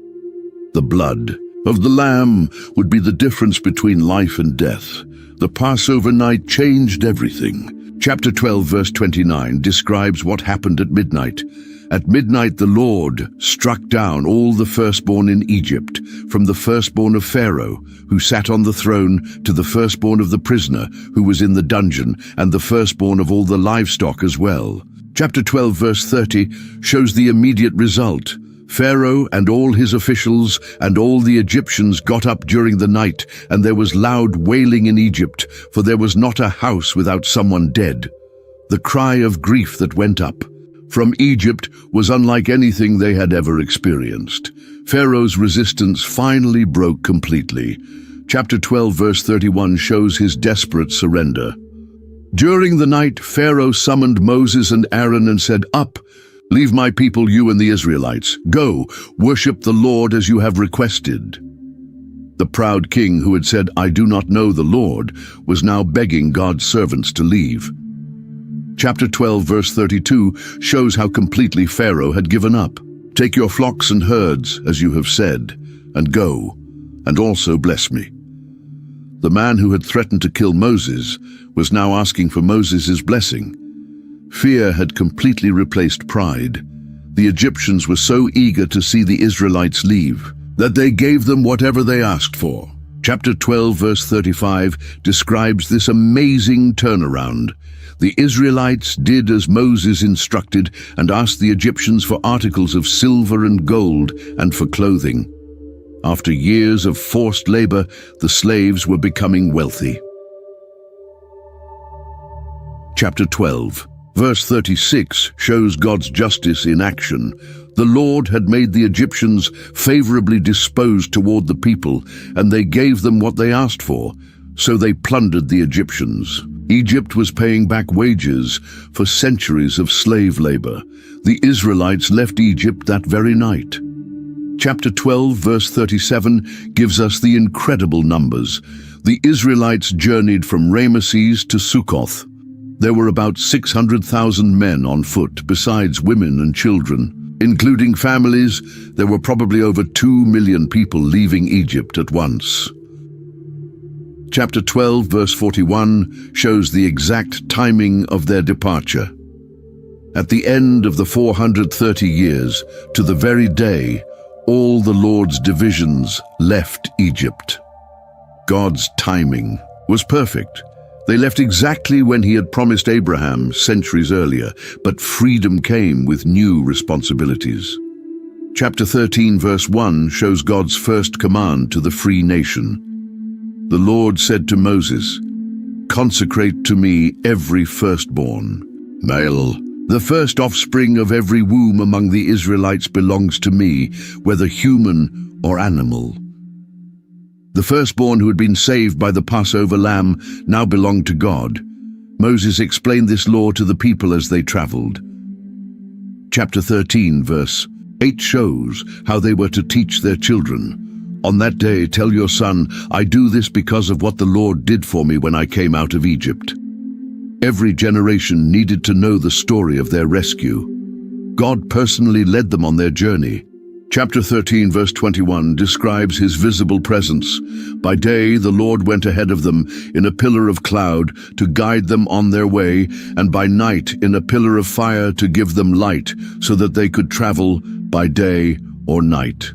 The blood of the lamb would be the difference between life and death. The Passover night changed everything. Chapter 12, verse 29 describes what happened at midnight. At midnight the Lord struck down all the firstborn in Egypt, from the firstborn of Pharaoh, who sat on the throne, to the firstborn of the prisoner, who was in the dungeon, and the firstborn of all the livestock as well. Chapter 12, verse 30 shows the immediate result. Pharaoh and all his officials and all the Egyptians got up during the night, and there was loud wailing in Egypt, for there was not a house without someone dead. The cry of grief that went up from Egypt was unlike anything they had ever experienced. Pharaoh's resistance finally broke completely. Chapter 12, verse 31 shows his desperate surrender. During the night, Pharaoh summoned Moses and Aaron and said, "Up, leave my people, you and the Israelites. Go, worship the Lord as you have requested." The proud king who had said, "I do not know the Lord," was now begging God's servants to leave. Chapter 12, verse 32 shows how completely Pharaoh had given up. "Take your flocks and herds, as you have said, and go, and also bless me." The man who had threatened to kill Moses was now asking for Moses' blessing. Fear had completely replaced pride. The Egyptians were so eager to see the Israelites leave that they gave them whatever they asked for. Chapter 12, verse 35 describes this amazing turnaround. The Israelites did as Moses instructed and asked the Egyptians for articles of silver and gold and for clothing. After years of forced labor, the slaves were becoming wealthy. Chapter 12, verse 36 shows God's justice in action. The Lord had made the Egyptians favorably disposed toward the people, and they gave them what they asked for, so they plundered the Egyptians. Egypt was paying back wages for centuries of slave labor. The Israelites left Egypt that very night. Chapter 12, verse 37 gives us the incredible numbers. The Israelites journeyed from Ramesses to Sukkoth. There were about 600,000 men on foot, besides women and children. Including families, there were probably over 2 million people leaving Egypt at once. Chapter 12, verse 41 shows the exact timing of their departure. At the end of the 430 years, to the very day, all the Lord's divisions left Egypt. God's timing was perfect. They left exactly when he had promised Abraham centuries earlier, but freedom came with new responsibilities. Chapter 13, verse 1 shows God's first command to the free nation. The Lord said to Moses, "Consecrate to me every firstborn, male. The first offspring of every womb among the Israelites belongs to me, whether human or animal." The firstborn who had been saved by the Passover lamb now belonged to God. Moses explained this law to the people as they traveled. Chapter 13, verse 8 shows how they were to teach their children. "On that day, tell your son, I do this because of what the Lord did for me when I came out of Egypt." Every generation needed to know the story of their rescue. God personally led them on their journey. Chapter 13, verse 21 describes his visible presence. "By day the Lord went ahead of them in a pillar of cloud to guide them on their way, and by night in a pillar of fire to give them light, so that they could travel by day or night."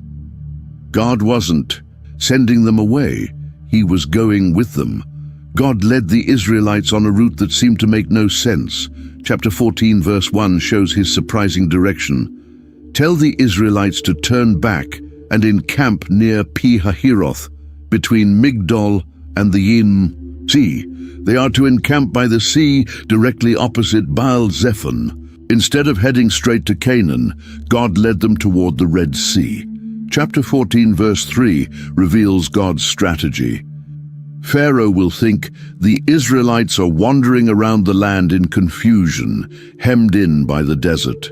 God wasn't sending them away, he was going with them. God led the Israelites on a route that seemed to make no sense. Chapter 14, verse 1 shows his surprising direction. "Tell the Israelites to turn back and encamp near Pi-hahiroth, between Migdol and the Yim Sea. They are to encamp by the sea directly opposite Baal-zephon." Instead of heading straight to Canaan, God led them toward the Red Sea. Chapter 14, verse 3 reveals God's strategy. Pharaoh will think the Israelites are wandering around the land in confusion, hemmed in by the desert.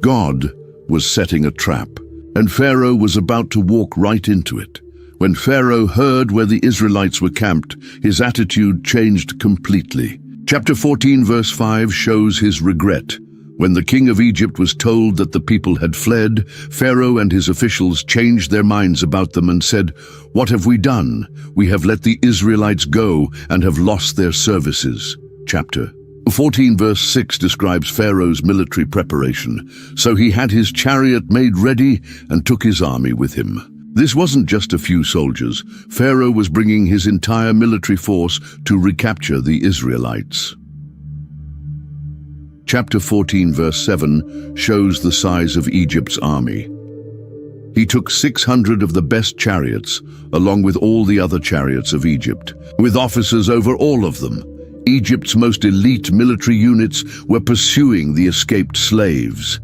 God was setting a trap, and Pharaoh was about to walk right into it. When Pharaoh heard where the Israelites were camped, his attitude changed completely. Chapter 14, verse 5 shows his regret. When the king of Egypt was told that the people had fled, Pharaoh and his officials changed their minds about them and said, "What have we done? We have let the Israelites go and have lost their services." Chapter 14, verse 6 describes Pharaoh's military preparation. "So he had his chariot made ready and took his army with him." This wasn't just a few soldiers. Pharaoh was bringing his entire military force to recapture the Israelites. Chapter 14, verse 7 shows the size of Egypt's army. He took 600 of the best chariots, along with all the other chariots of Egypt, with officers over all of them. Egypt's most elite military units were pursuing the escaped slaves.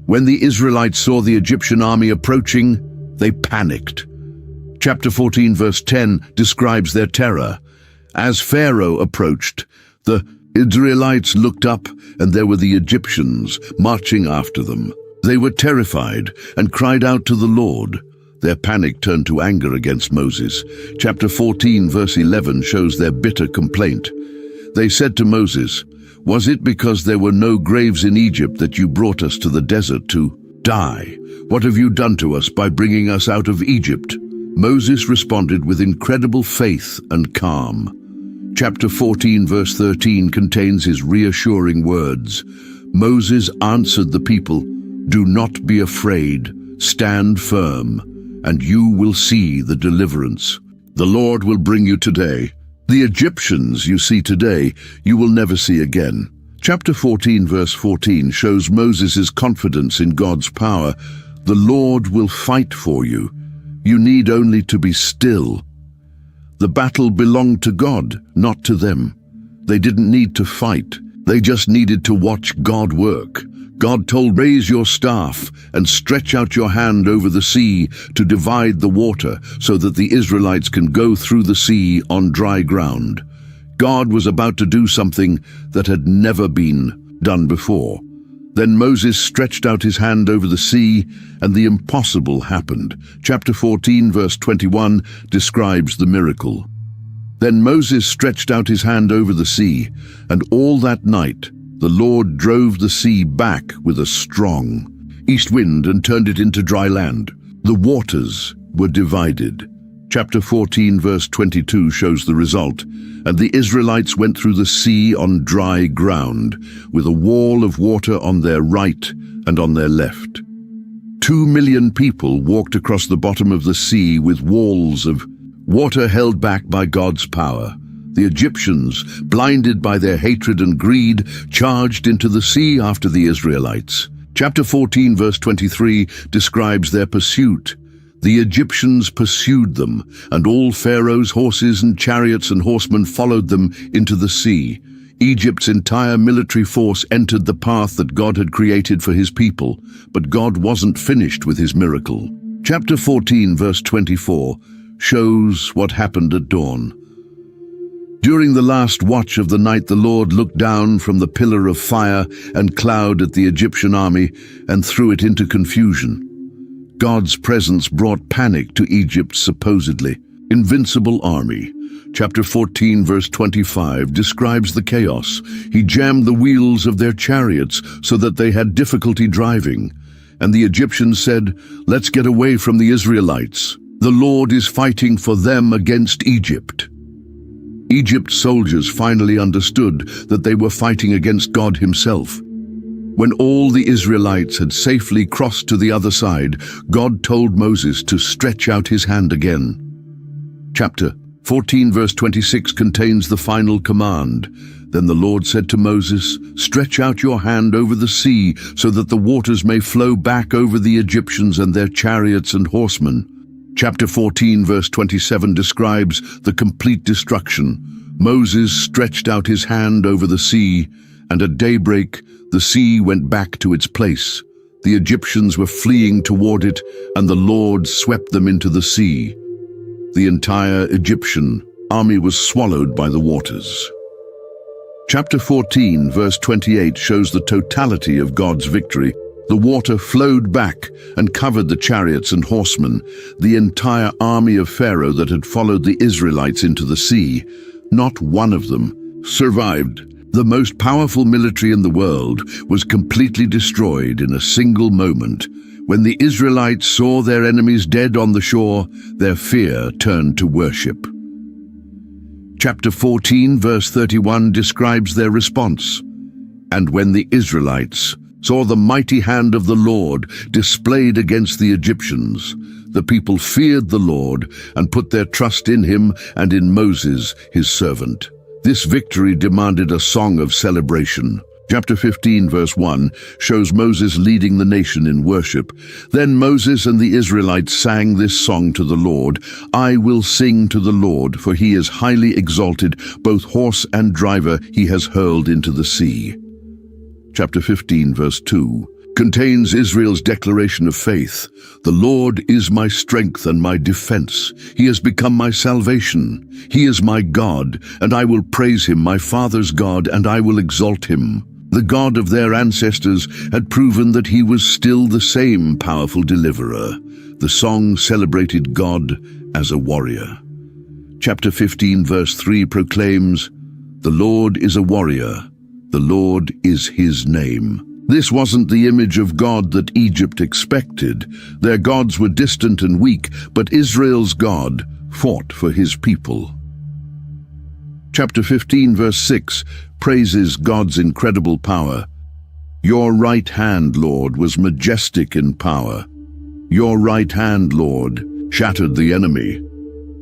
When the Israelites saw the Egyptian army approaching, they panicked. Chapter 14, verse 10 describes their terror. As Pharaoh approached, the Israelites looked up, and there were the Egyptians marching after them. They were terrified and cried out to the Lord. Their panic turned to anger against Moses. Chapter 14, verse 11 shows their bitter complaint. They said to Moses, Was it because there were no graves in Egypt that you brought us to the desert to die? What have you done to us by bringing us out of Egypt?" Moses responded with incredible faith and calm. Chapter 14, verse 13 contains his reassuring words. Moses answered the people, "Do not be afraid, stand firm, and you will see the deliverance the Lord will bring you today. The Egyptians you see today, you will never see again." Chapter 14, verse 14 shows Moses' confidence in God's power. The Lord will fight for you. You need only to be still. The battle belonged to God, not to them. They didn't need to fight. They just needed to watch God work. God told, "Raise your staff and stretch out your hand over the sea to divide the water so that the Israelites can go through the sea on dry ground." God was about to do something that had never been done before. Then Moses stretched out his hand over the sea, and the impossible happened. Chapter 14, verse 21 describes the miracle. Then Moses stretched out his hand over the sea, and all that night the Lord drove the sea back with a strong east wind and turned it into dry land. The waters were divided. Chapter 14, verse 22 shows the result. And the Israelites went through the sea on dry ground, with a wall of water on their right and on their left. 2 million people walked across the bottom of the sea with walls of water held back by God's power. The Egyptians, blinded by their hatred and greed, charged into the sea after the Israelites. Chapter 14, verse 23 describes their pursuit. The Egyptians pursued them, and all Pharaoh's horses and chariots and horsemen followed them into the sea. Egypt's entire military force entered the path that God had created for his people, but God wasn't finished with his miracle. Chapter 14, verse 24 shows what happened at dawn. During the last watch of the night, the Lord looked down from the pillar of fire and cloud at the Egyptian army and threw it into confusion. God's presence brought panic to Egypt's supposedly invincible army. Chapter 14, verse 25 describes the chaos. He jammed the wheels of their chariots so that they had difficulty driving. And the Egyptians said, "Let's get away from the Israelites. The Lord is fighting for them against Egypt." Egypt's soldiers finally understood that they were fighting against God himself. When all the Israelites had safely crossed to the other side, God told Moses to stretch out his hand again. Chapter 14, verse 26 contains the final command. Then the Lord said to Moses, "Stretch out your hand over the sea so that the waters may flow back over the Egyptians and their chariots and horsemen." Chapter 14, verse 27 describes the complete destruction. Moses stretched out his hand over the sea, and at daybreak the sea went back to its place. The Egyptians were fleeing toward it, and the Lord swept them into the sea. The entire Egyptian army was swallowed by the waters. Chapter 14, verse 28 shows the totality of God's victory. The water flowed back and covered the chariots and horsemen, the entire army of Pharaoh that had followed the Israelites into the sea. Not one of them survived. The most powerful military in the world was completely destroyed in a single moment. When the Israelites saw their enemies dead on the shore, their fear turned to worship. Chapter 14, verse 31 describes their response. And when the Israelites saw the mighty hand of the Lord displayed against the Egyptians, the people feared the Lord and put their trust in him and in Moses, his servant. This victory demanded a song of celebration. Chapter 15, verse 1 shows Moses leading the nation in worship. Then Moses and the Israelites sang this song to the Lord. "I will sing to the Lord, for he is highly exalted. Both horse and driver he has hurled into the sea." Chapter 15, verse 2 contains Israel's declaration of faith. "The Lord is my strength and my defense. He has become my salvation. He is my God, and I will praise him, my father's God, and I will exalt him." The God of their ancestors had proven that he was still the same powerful deliverer. The song celebrated God as a warrior. Chapter 15, verse 3 proclaims, "The Lord is a warrior. The Lord is his name. This wasn't the image of God that Egypt expected. Their gods were distant and weak, but Israel's God fought for his people. Chapter 15, verse 6, praises God's incredible power. Your right hand, Lord, was majestic in power. Your right hand, Lord, shattered the enemy.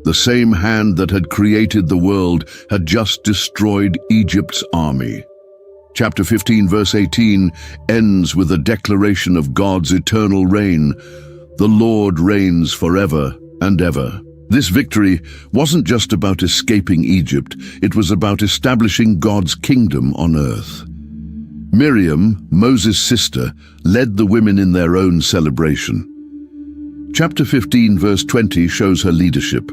The same hand that had created the world had just destroyed Egypt's army. Chapter 15, verse 18, ends with a declaration of God's eternal reign. The Lord reigns forever and ever. This victory wasn't just about escaping Egypt, it was about establishing God's kingdom on earth. Miriam, Moses' sister, led the women in their own celebration. Chapter 15, verse 20 shows her leadership.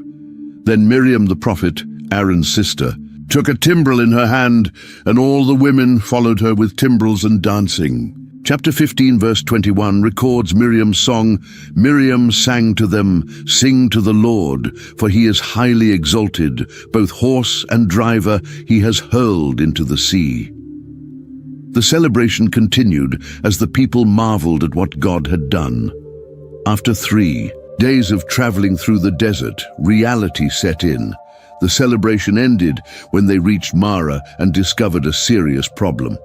Then Miriam the prophet, Aaron's sister, took a timbrel in her hand, and all the women followed her with timbrels and dancing. Chapter 15, verse 21 records Miriam's song. Miriam sang to them, "Sing to the Lord, for he is highly exalted. Both horse and driver he has hurled into the sea." The celebration continued as the people marveled at what God had done. After 3 days of traveling through the desert, reality set in. The celebration ended when they reached Marah and discovered a serious problem.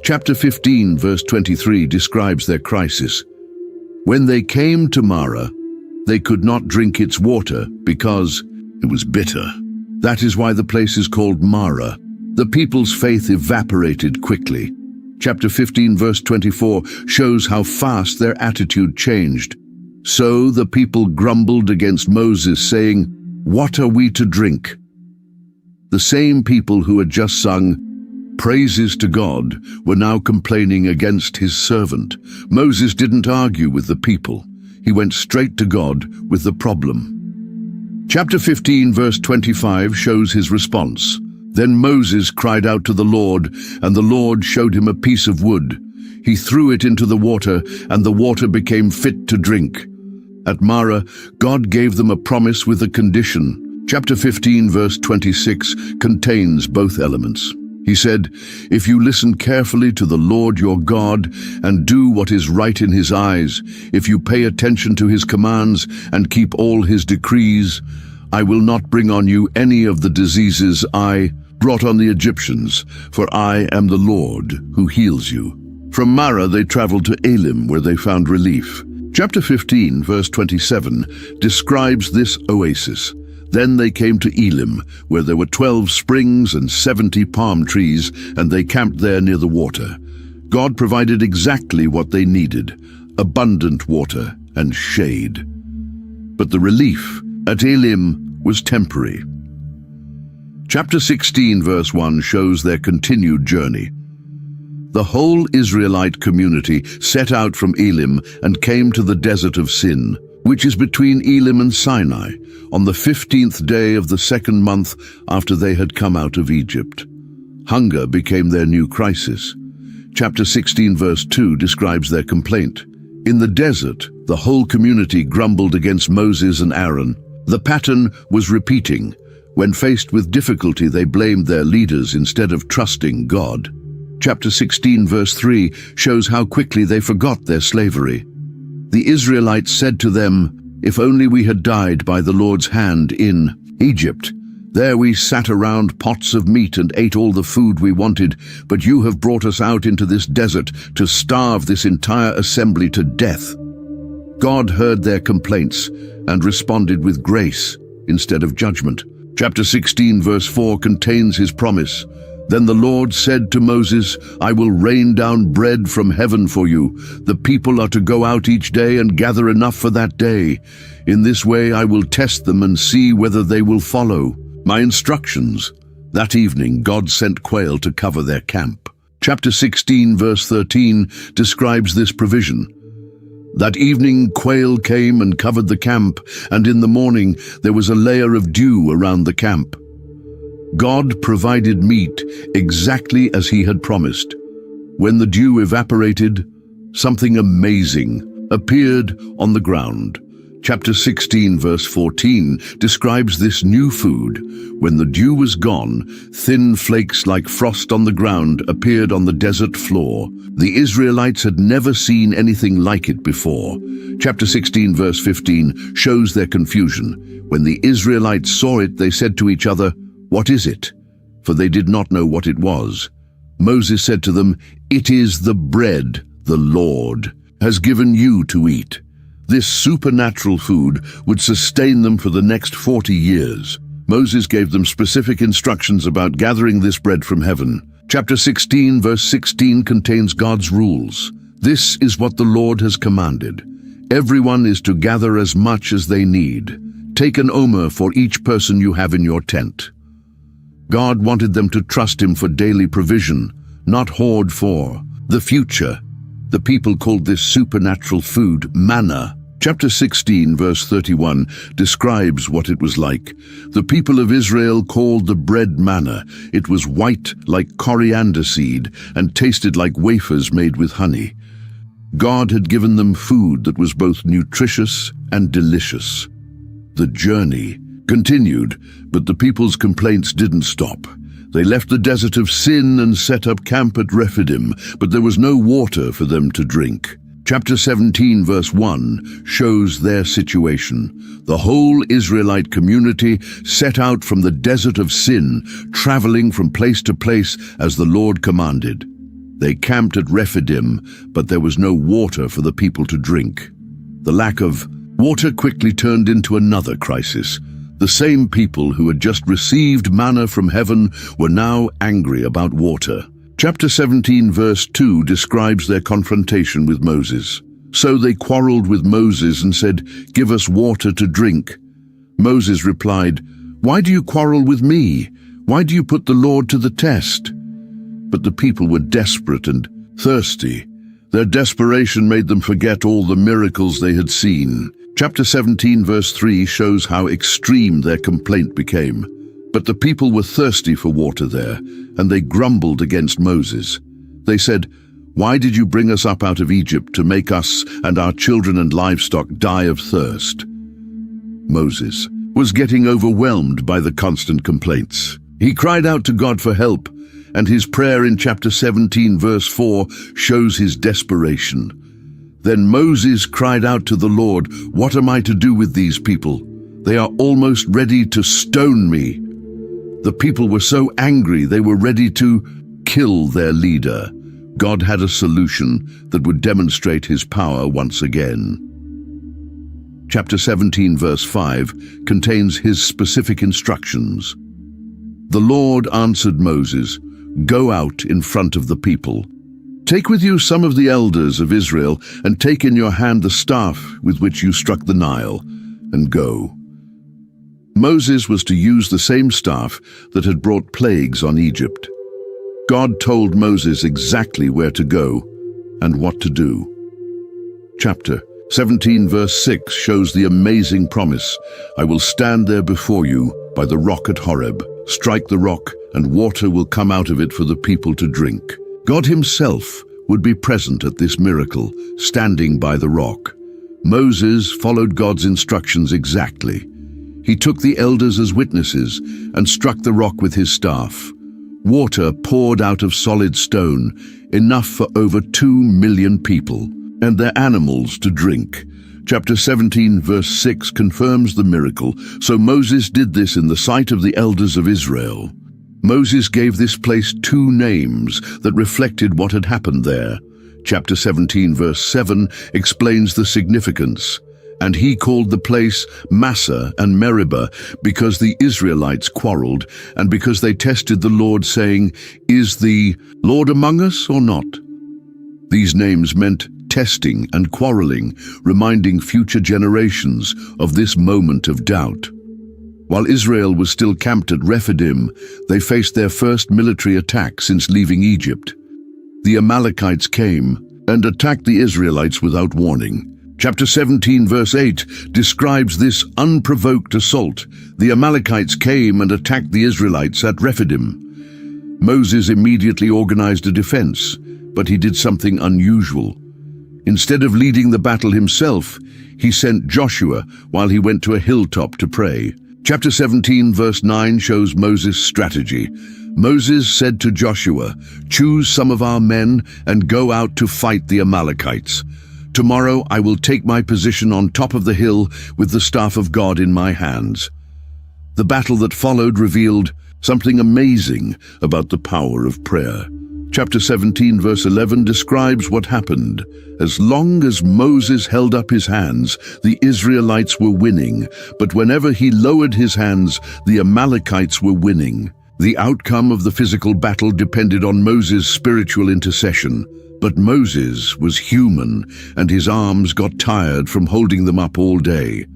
Chapter 15, verse 23 describes their crisis. When they came to Marah, they could not drink its water because it was bitter. That is why the place is called Marah. The people's faith evaporated quickly. Chapter 15, verse 24 shows how fast their attitude changed. So the people grumbled against Moses, saying, "What are we to drink?" The same people who had just sung praises to God were now complaining against his servant. Moses didn't argue with the people. He went straight to God with the problem. Chapter 15, verse 25 shows his response. Then Moses cried out to the Lord, and the Lord showed him a piece of wood. He threw it into the water, and the water became fit to drink. At Marah, God gave them a promise with a condition. Chapter 15, verse 26 contains both elements. He said, "If you listen carefully to the Lord your God and do what is right in his eyes, if you pay attention to his commands and keep all his decrees, I will not bring on you any of the diseases I brought on the Egyptians, for I am the Lord who heals you." From Marah they traveled to Elim, where they found relief. Chapter 15, verse 27, describes this oasis. Then they came to Elim, where there were 12 springs and 70 palm trees, and they camped there near the water. God provided exactly what they needed, abundant water and shade. But the relief at Elim was temporary. Chapter 16, verse 1 shows their continued journey. The whole Israelite community set out from Elim and came to the desert of Sin, which is between Elim and Sinai, on the 15th day of the 2nd month after they had come out of Egypt. Hunger became their new crisis. Chapter 16, verse 2 describes their complaint. In the desert, the whole community grumbled against Moses and Aaron. The pattern was repeating. When faced with difficulty, they blamed their leaders instead of trusting God. Chapter 16, verse 3 shows how quickly they forgot their slavery. The Israelites said to them, "If only we had died by the Lord's hand in Egypt. There we sat around pots of meat and ate all the food we wanted, but you have brought us out into this desert to starve this entire assembly to death." God heard their complaints and responded with grace instead of judgment. Chapter 16, verse 4 contains his promise. Then the Lord said to Moses, "I will rain down bread from heaven for you. The people are to go out each day and gather enough for that day. In this way I will test them and see whether they will follow my instructions." That evening God sent quail to cover their camp. Chapter 16, verse 13 describes this provision. That evening quail came and covered the camp, and in the morning there was a layer of dew around the camp. God provided meat exactly as he had promised. When the dew evaporated, something amazing appeared on the ground. Chapter 16, verse 14, describes this new food. When the dew was gone, thin flakes like frost on the ground appeared on the desert floor. The Israelites had never seen anything like it before. Chapter 16, verse 15, shows their confusion. When the Israelites saw it, they said to each other, "What is it?" For they did not know what it was. Moses said to them, "It is the bread the Lord has given you to eat." This supernatural food would sustain them for the next 40 years. Moses gave them specific instructions about gathering this bread from heaven. Chapter 16, verse 16 contains God's rules. This is what the Lord has commanded. Everyone is to gather as much as they need. Take an omer for each person you have in your tent. God wanted them to trust Him for daily provision, not hoard for the future. The people called this supernatural food manna. Chapter 16, verse 31, describes what it was like. The people of Israel called the bread manna. It was white like coriander seed and tasted like wafers made with honey. God had given them food that was both nutritious and delicious. The journey continued, but the people's complaints didn't stop. They left the desert of Sin and set up camp at Rephidim, but there was no water for them to drink. Chapter 17, verse 1, shows their situation. The whole Israelite community set out from the desert of Sin, traveling from place to place as the Lord commanded. They camped at Rephidim, but there was no water for the people to drink. The lack of water quickly turned into another crisis. The same people who had just received manna from heaven were now angry about water. Chapter 17, verse 2 describes their confrontation with Moses. So they quarreled with Moses and said, "Give us water to drink." Moses replied, "Why do you quarrel with me? Why do you put the Lord to the test?" But the people were desperate and thirsty. Their desperation made them forget all the miracles they had seen. Chapter 17, verse 3 shows how extreme their complaint became. But the people were thirsty for water there, and they grumbled against Moses. They said, "Why did you bring us up out of Egypt to make us and our children and livestock die of thirst?" Moses was getting overwhelmed by the constant complaints. He cried out to God for help, and his prayer in chapter 17, verse 4 shows his desperation. Then Moses cried out to the Lord, "What am I to do with these people? They are almost ready to stone me." The people were so angry they were ready to kill their leader. God had a solution that would demonstrate His power once again. Chapter 17, verse 5 contains His specific instructions. The Lord answered Moses, "Go out in front of the people. Take with you some of the elders of Israel, and take in your hand the staff with which you struck the Nile, and go." Moses was to use the same staff that had brought plagues on Egypt. God told Moses exactly where to go and what to do. Chapter 17, verse 6 shows the amazing promise, "I will stand there before you by the rock at Horeb. Strike the rock, and water will come out of it for the people to drink." God Himself would be present at this miracle, standing by the rock. Moses followed God's instructions exactly. He took the elders as witnesses and struck the rock with his staff. Water poured out of solid stone, enough for over 2 million people, and their animals to drink. Chapter 17, verse 6 confirms the miracle. So Moses did this in the sight of the elders of Israel. Moses gave this place 2 names that reflected what had happened there. Chapter 17, verse 7 explains the significance. And he called the place Massah and Meribah because the Israelites quarreled and because they tested the Lord, saying, "Is the Lord among us or not?" These names meant testing and quarreling, reminding future generations of this moment of doubt. While Israel was still camped at Rephidim, they faced their first military attack since leaving Egypt. The Amalekites came and attacked the Israelites without warning. Chapter 17, verse 8 describes this unprovoked assault. The Amalekites came and attacked the Israelites at Rephidim. Moses immediately organized a defense, but he did something unusual. Instead of leading the battle himself, he sent Joshua while he went to a hilltop to pray. Chapter 17, verse 9 shows Moses' strategy. Moses said to Joshua, "Choose some of our men and go out to fight the Amalekites. Tomorrow I will take my position on top of the hill with the staff of God in my hands." The battle that followed revealed something amazing about the power of prayer. Chapter 17, verse 11 describes what happened. As long as Moses held up his hands, the Israelites were winning, but whenever he lowered his hands, the Amalekites were winning. The outcome of the physical battle depended on Moses' spiritual intercession. But Moses was human, and his arms got tired from holding them up all day.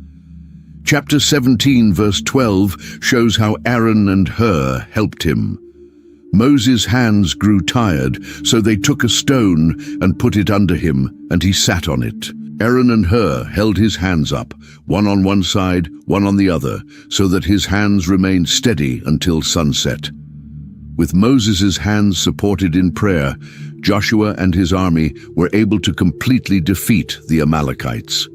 Chapter 17, verse 12 shows how Aaron and Hur helped him. Moses' hands grew tired, so they took a stone and put it under him, and he sat on it. Aaron and Hur held his hands up, one on one side, one on the other, so that his hands remained steady until sunset. With Moses' hands supported in prayer, Joshua and his army were able to completely defeat the Amalekites.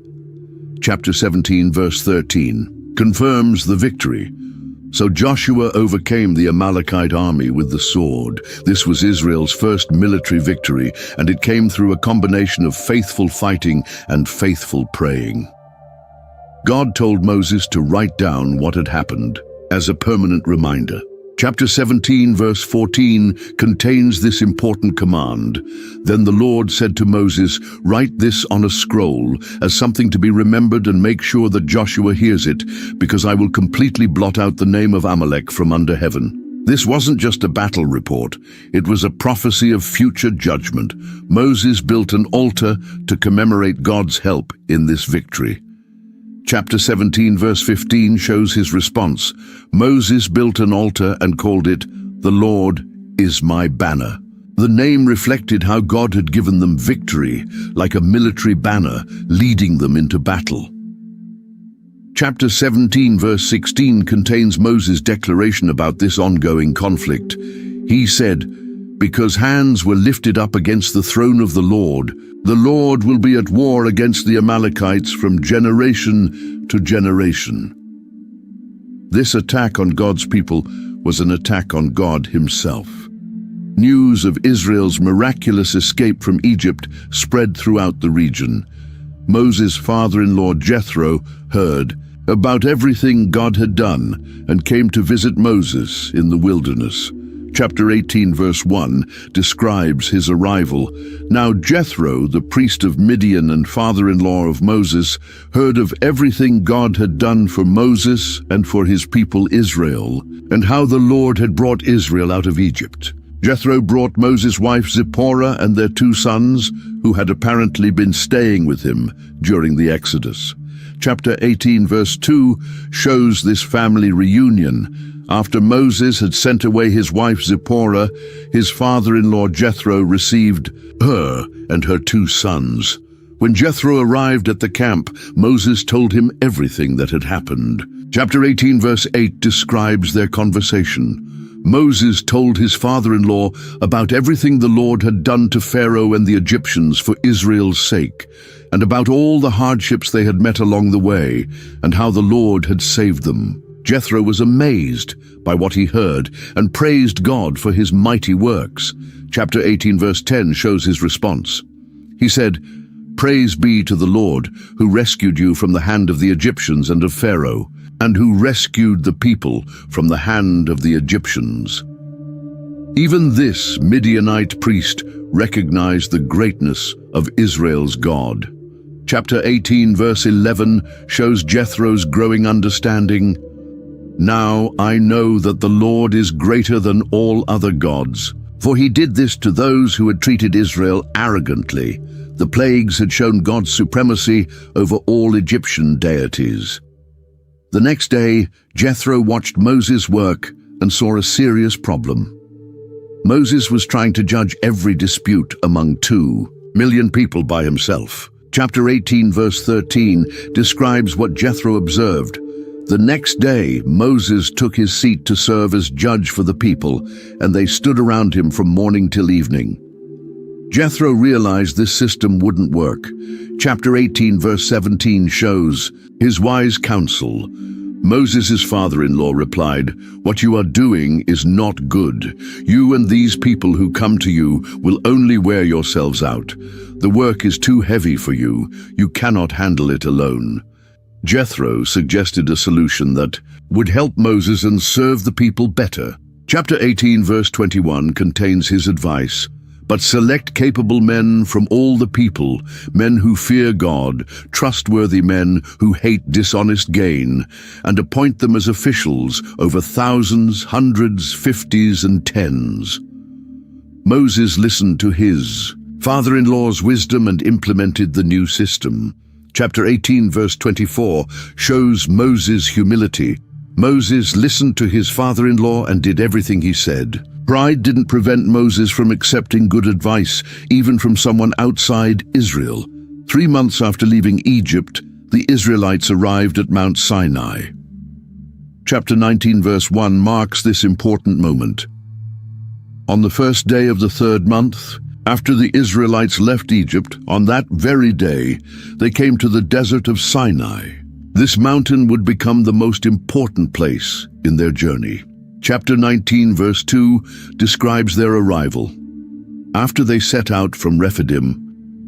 Chapter 17, verse 13, confirms the victory. So Joshua overcame the Amalekite army with the sword. This was Israel's first military victory, and it came through a combination of faithful fighting and faithful praying. God told Moses to write down what had happened as a permanent reminder. Chapter 17, verse 14 contains this important command. Then the Lord said to Moses, "Write this on a scroll as something to be remembered, and make sure that Joshua hears it, because I will completely blot out the name of Amalek from under heaven." This wasn't just a battle report. It was a prophecy of future judgment. Moses built an altar to commemorate God's help in this victory. Chapter 17, verse 15 shows his response. Moses built an altar and called it, "The Lord is my banner." The name reflected how God had given them victory, like a military banner, leading them into battle. Chapter 17, verse 16 contains Moses' declaration about this ongoing conflict. He said, "Because hands were lifted up against the throne of the Lord will be at war against the Amalekites from generation to generation." This attack on God's people was an attack on God himself. News of Israel's miraculous escape from Egypt spread throughout the region. Moses' father-in-law Jethro heard about everything God had done and came to visit Moses in the wilderness. Chapter 18, verse 1 describes his arrival. Now Jethro, the priest of Midian and father-in-law of Moses, heard of everything God had done for Moses and for his people Israel, and how the Lord had brought Israel out of Egypt. Jethro brought Moses' wife Zipporah and their 2 sons, who had apparently been staying with him during the Exodus. Chapter 18, verse 2 shows this family reunion. After Moses had sent away his wife Zipporah, his father-in-law Jethro received her and her 2 sons. When Jethro arrived at the camp, Moses told him everything that had happened. Chapter 18, verse 8 describes their conversation. Moses told his father-in-law about everything the Lord had done to Pharaoh and the Egyptians for Israel's sake, and about all the hardships they had met along the way, and how the Lord had saved them. Jethro was amazed by what he heard and praised God for his mighty works. Chapter 18, verse 10 shows his response. He said, "Praise be to the Lord, who rescued you from the hand of the Egyptians and of Pharaoh, and who rescued the people from the hand of the Egyptians." Even this Midianite priest recognized the greatness of Israel's God. Chapter 18, verse 11 shows Jethro's growing understanding. "Now I know that the Lord is greater than all other gods, for he did this to those who had treated Israel arrogantly. The plagues had shown God's supremacy over all Egyptian deities." The next day, Jethro watched Moses work and saw a serious problem. Moses was trying to judge every dispute among 2 million people by himself. Chapter 18, verse 13 describes what Jethro observed. The next day, Moses took his seat to serve as judge for the people, and they stood around him from morning till evening. Jethro realized this system wouldn't work. Chapter 18, verse 17 shows his wise counsel. Moses' father-in-law replied, "What you are doing is not good. You and these people who come to you will only wear yourselves out. The work is too heavy for you. You cannot handle it alone." Jethro suggested a solution that would help Moses and serve the people better. Chapter 18, verse 21 contains his advice. "But select capable men from all the people, men who fear God, trustworthy men who hate dishonest gain, and appoint them as officials over thousands, hundreds, fifties, and tens." Moses listened to his father-in-law's wisdom and implemented the new system. Chapter 18, verse 24 shows Moses' humility. Moses listened to his father-in-law and did everything he said. Pride didn't prevent Moses from accepting good advice, even from someone outside Israel. 3 months after leaving Egypt, the Israelites arrived at Mount Sinai. Chapter 19, verse 1 marks this important moment. On the first day of the 3rd month, after the Israelites left Egypt, on that very day, they came to the desert of Sinai. This mountain would become the most important place in their journey. Chapter 19, verse 2 describes their arrival. After they set out from Rephidim,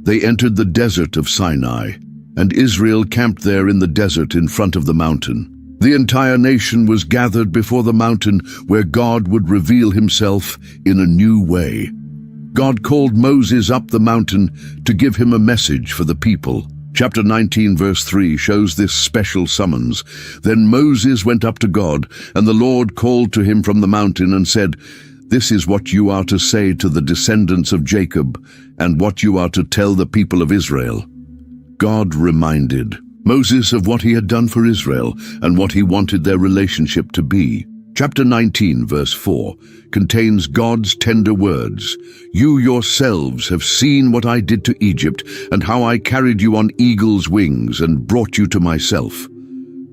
they entered the desert of Sinai, and Israel camped there in the desert in front of the mountain. The entire nation was gathered before the mountain where God would reveal himself in a new way. God called Moses up the mountain to give him a message for the people. Chapter 19, verse 3 shows this special summons. Then Moses went up to God, and the Lord called to him from the mountain and said, "This is what you are to say to the descendants of Jacob, and what you are to tell the people of Israel." God reminded Moses of what he had done for Israel and what he wanted their relationship to be. Chapter 19, verse 4, contains God's tender words. "You yourselves have seen what I did to Egypt and how I carried you on eagle's wings and brought you to myself."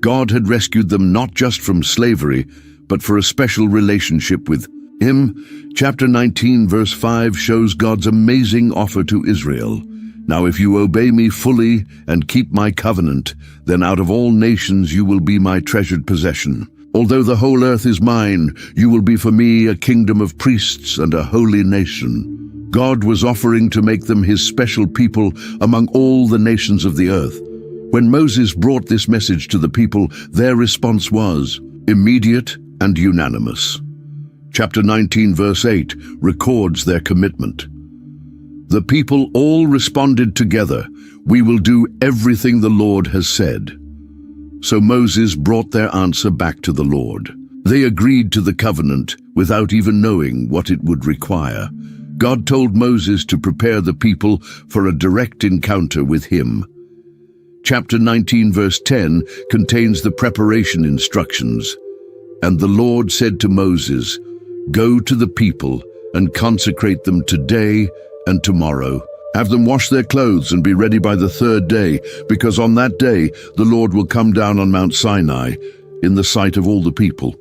God had rescued them not just from slavery, but for a special relationship with him. Chapter 19, verse 5 shows God's amazing offer to Israel. "Now if you obey me fully and keep my covenant, then out of all nations you will be my treasured possession. Although the whole earth is mine, you will be for me a kingdom of priests and a holy nation." God was offering to make them his special people among all the nations of the earth. When Moses brought this message to the people, their response was immediate and unanimous. Chapter 19, verse 8 records their commitment. The people all responded together, "We will do everything the Lord has said." So Moses brought their answer back to the Lord. They agreed to the covenant without even knowing what it would require. God told Moses to prepare the people for a direct encounter with him. Chapter 19, verse 10 contains the preparation instructions. "And the Lord said to Moses, 'Go to the people and consecrate them today and tomorrow. Have them wash their clothes and be ready by the 3rd day, because on that day the Lord will come down on Mount Sinai in the sight of all the people.'"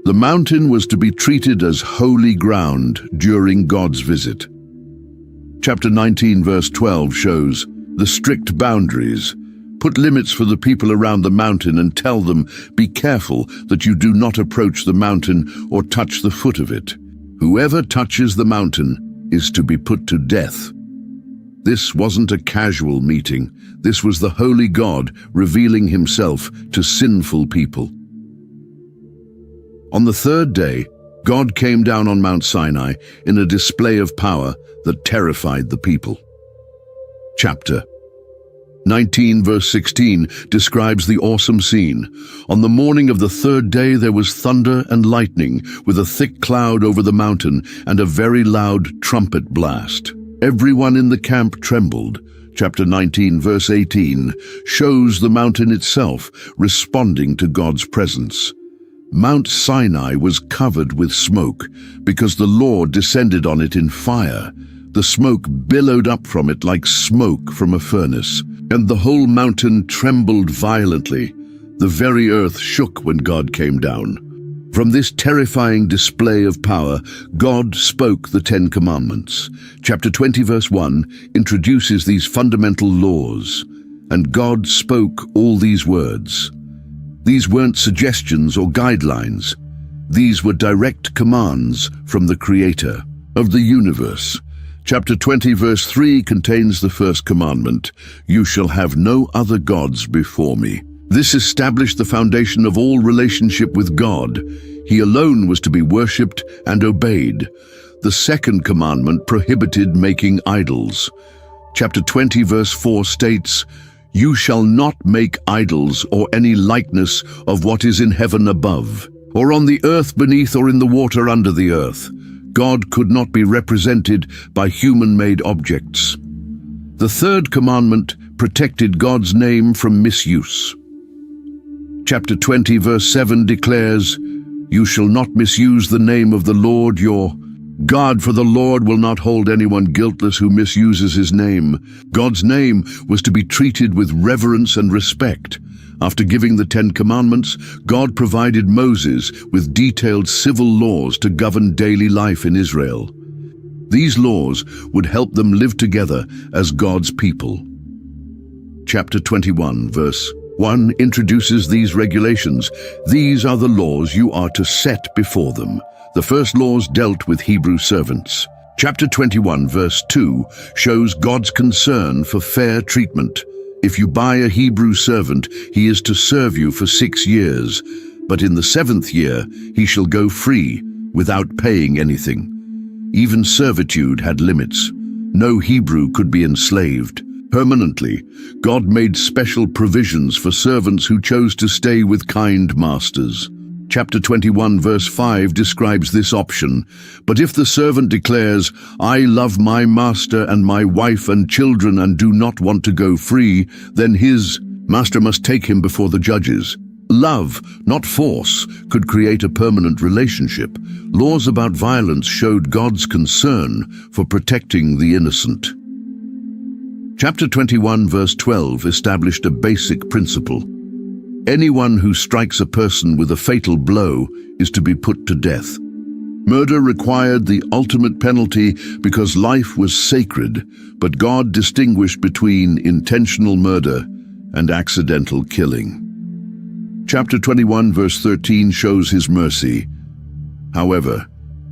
The mountain was to be treated as holy ground during God's visit. Chapter 19, verse 12 shows the strict boundaries. "Put limits for the people around the mountain and tell them, 'Be careful that you do not approach the mountain or touch the foot of it. Whoever touches the mountain is to be put to death.'" This wasn't a casual meeting. This was the holy God revealing himself to sinful people. On the 3rd day, God came down on Mount Sinai in a display of power that terrified the people. Chapter 19, verse 16 describes the awesome scene. "On the morning of the 3rd day there was thunder and lightning, with a thick cloud over the mountain and a very loud trumpet blast. Everyone in the camp trembled." Chapter 19, verse 18 shows the mountain itself responding to God's presence. Mount Sinai was covered with smoke because the Lord descended on it in fire. The smoke billowed up from it like smoke from a furnace, and the whole mountain trembled violently. The very earth shook when God came down. From this terrifying display of power, God spoke the Ten Commandments. Chapter 20, verse 1 introduces these fundamental laws. And God spoke all these words. These weren't suggestions or guidelines. These were direct commands from the Creator of the universe. Chapter 20, verse 3 contains the first commandment, "You shall have no other gods before me." This established the foundation of all relationship with God. He alone was to be worshipped and obeyed. The second commandment prohibited making idols. Chapter 20, verse 4 states, "You shall not make idols or any likeness of what is in heaven above, or on the earth beneath, or in the water under the earth." God could not be represented by human-made objects. The third commandment protected God's name from misuse. Chapter 20, verse 7 declares, "You shall not misuse the name of the Lord your God, for the Lord will not hold anyone guiltless who misuses his name." God's name was to be treated with reverence and respect. After giving the Ten Commandments, God provided Moses with detailed civil laws to govern daily life in Israel. These laws would help them live together as God's people. Chapter 21, verse 1 introduces these regulations. "These are the laws you are to set before them." The first laws dealt with Hebrew servants. Chapter 21, verse 2 shows God's concern for fair treatment. If you buy a Hebrew servant, he is to serve you for 6 years, but in the 7th year he shall go free without paying anything. Even servitude had limits. No Hebrew could be enslaved permanently. God made special provisions for servants who chose to stay with kind masters. Chapter 21, verse 5 describes this option. "But if the servant declares, 'I love my master and my wife and children and do not want to go free,' then his master must take him before the judges." Love, not force, could create a permanent relationship. Laws about violence showed God's concern for protecting the innocent. Chapter 21, verse 12 established a basic principle. Anyone who strikes a person with a fatal blow is to be put to death. Murder required the ultimate penalty because life was sacred, but God distinguished between intentional murder and accidental killing. Chapter 21, verse 13 shows his mercy. However,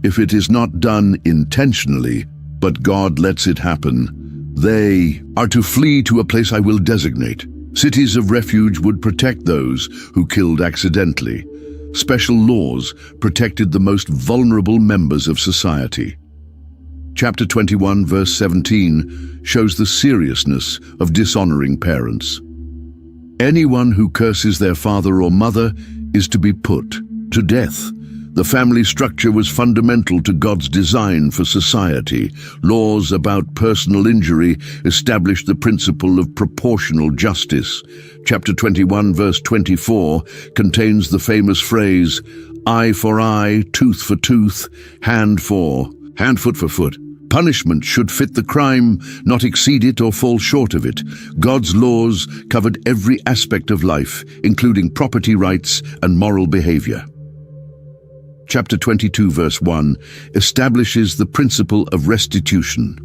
if it is not done intentionally, but God lets it happen, they are to flee to a place I will designate. Cities of refuge would protect those who killed accidentally. Special laws protected the most vulnerable members of society. Chapter 21, verse 17 shows the seriousness of dishonoring parents. Anyone who curses their father or mother is to be put to death. The family structure was fundamental to God's design for society. Laws about personal injury established the principle of proportional justice. Chapter 21, verse 24 contains the famous phrase, "Eye for eye, tooth for tooth, hand, foot for foot." Punishment should fit the crime, not exceed it or fall short of it. God's laws covered every aspect of life, including property rights and moral behavior. Chapter 22, verse 1 establishes the principle of restitution.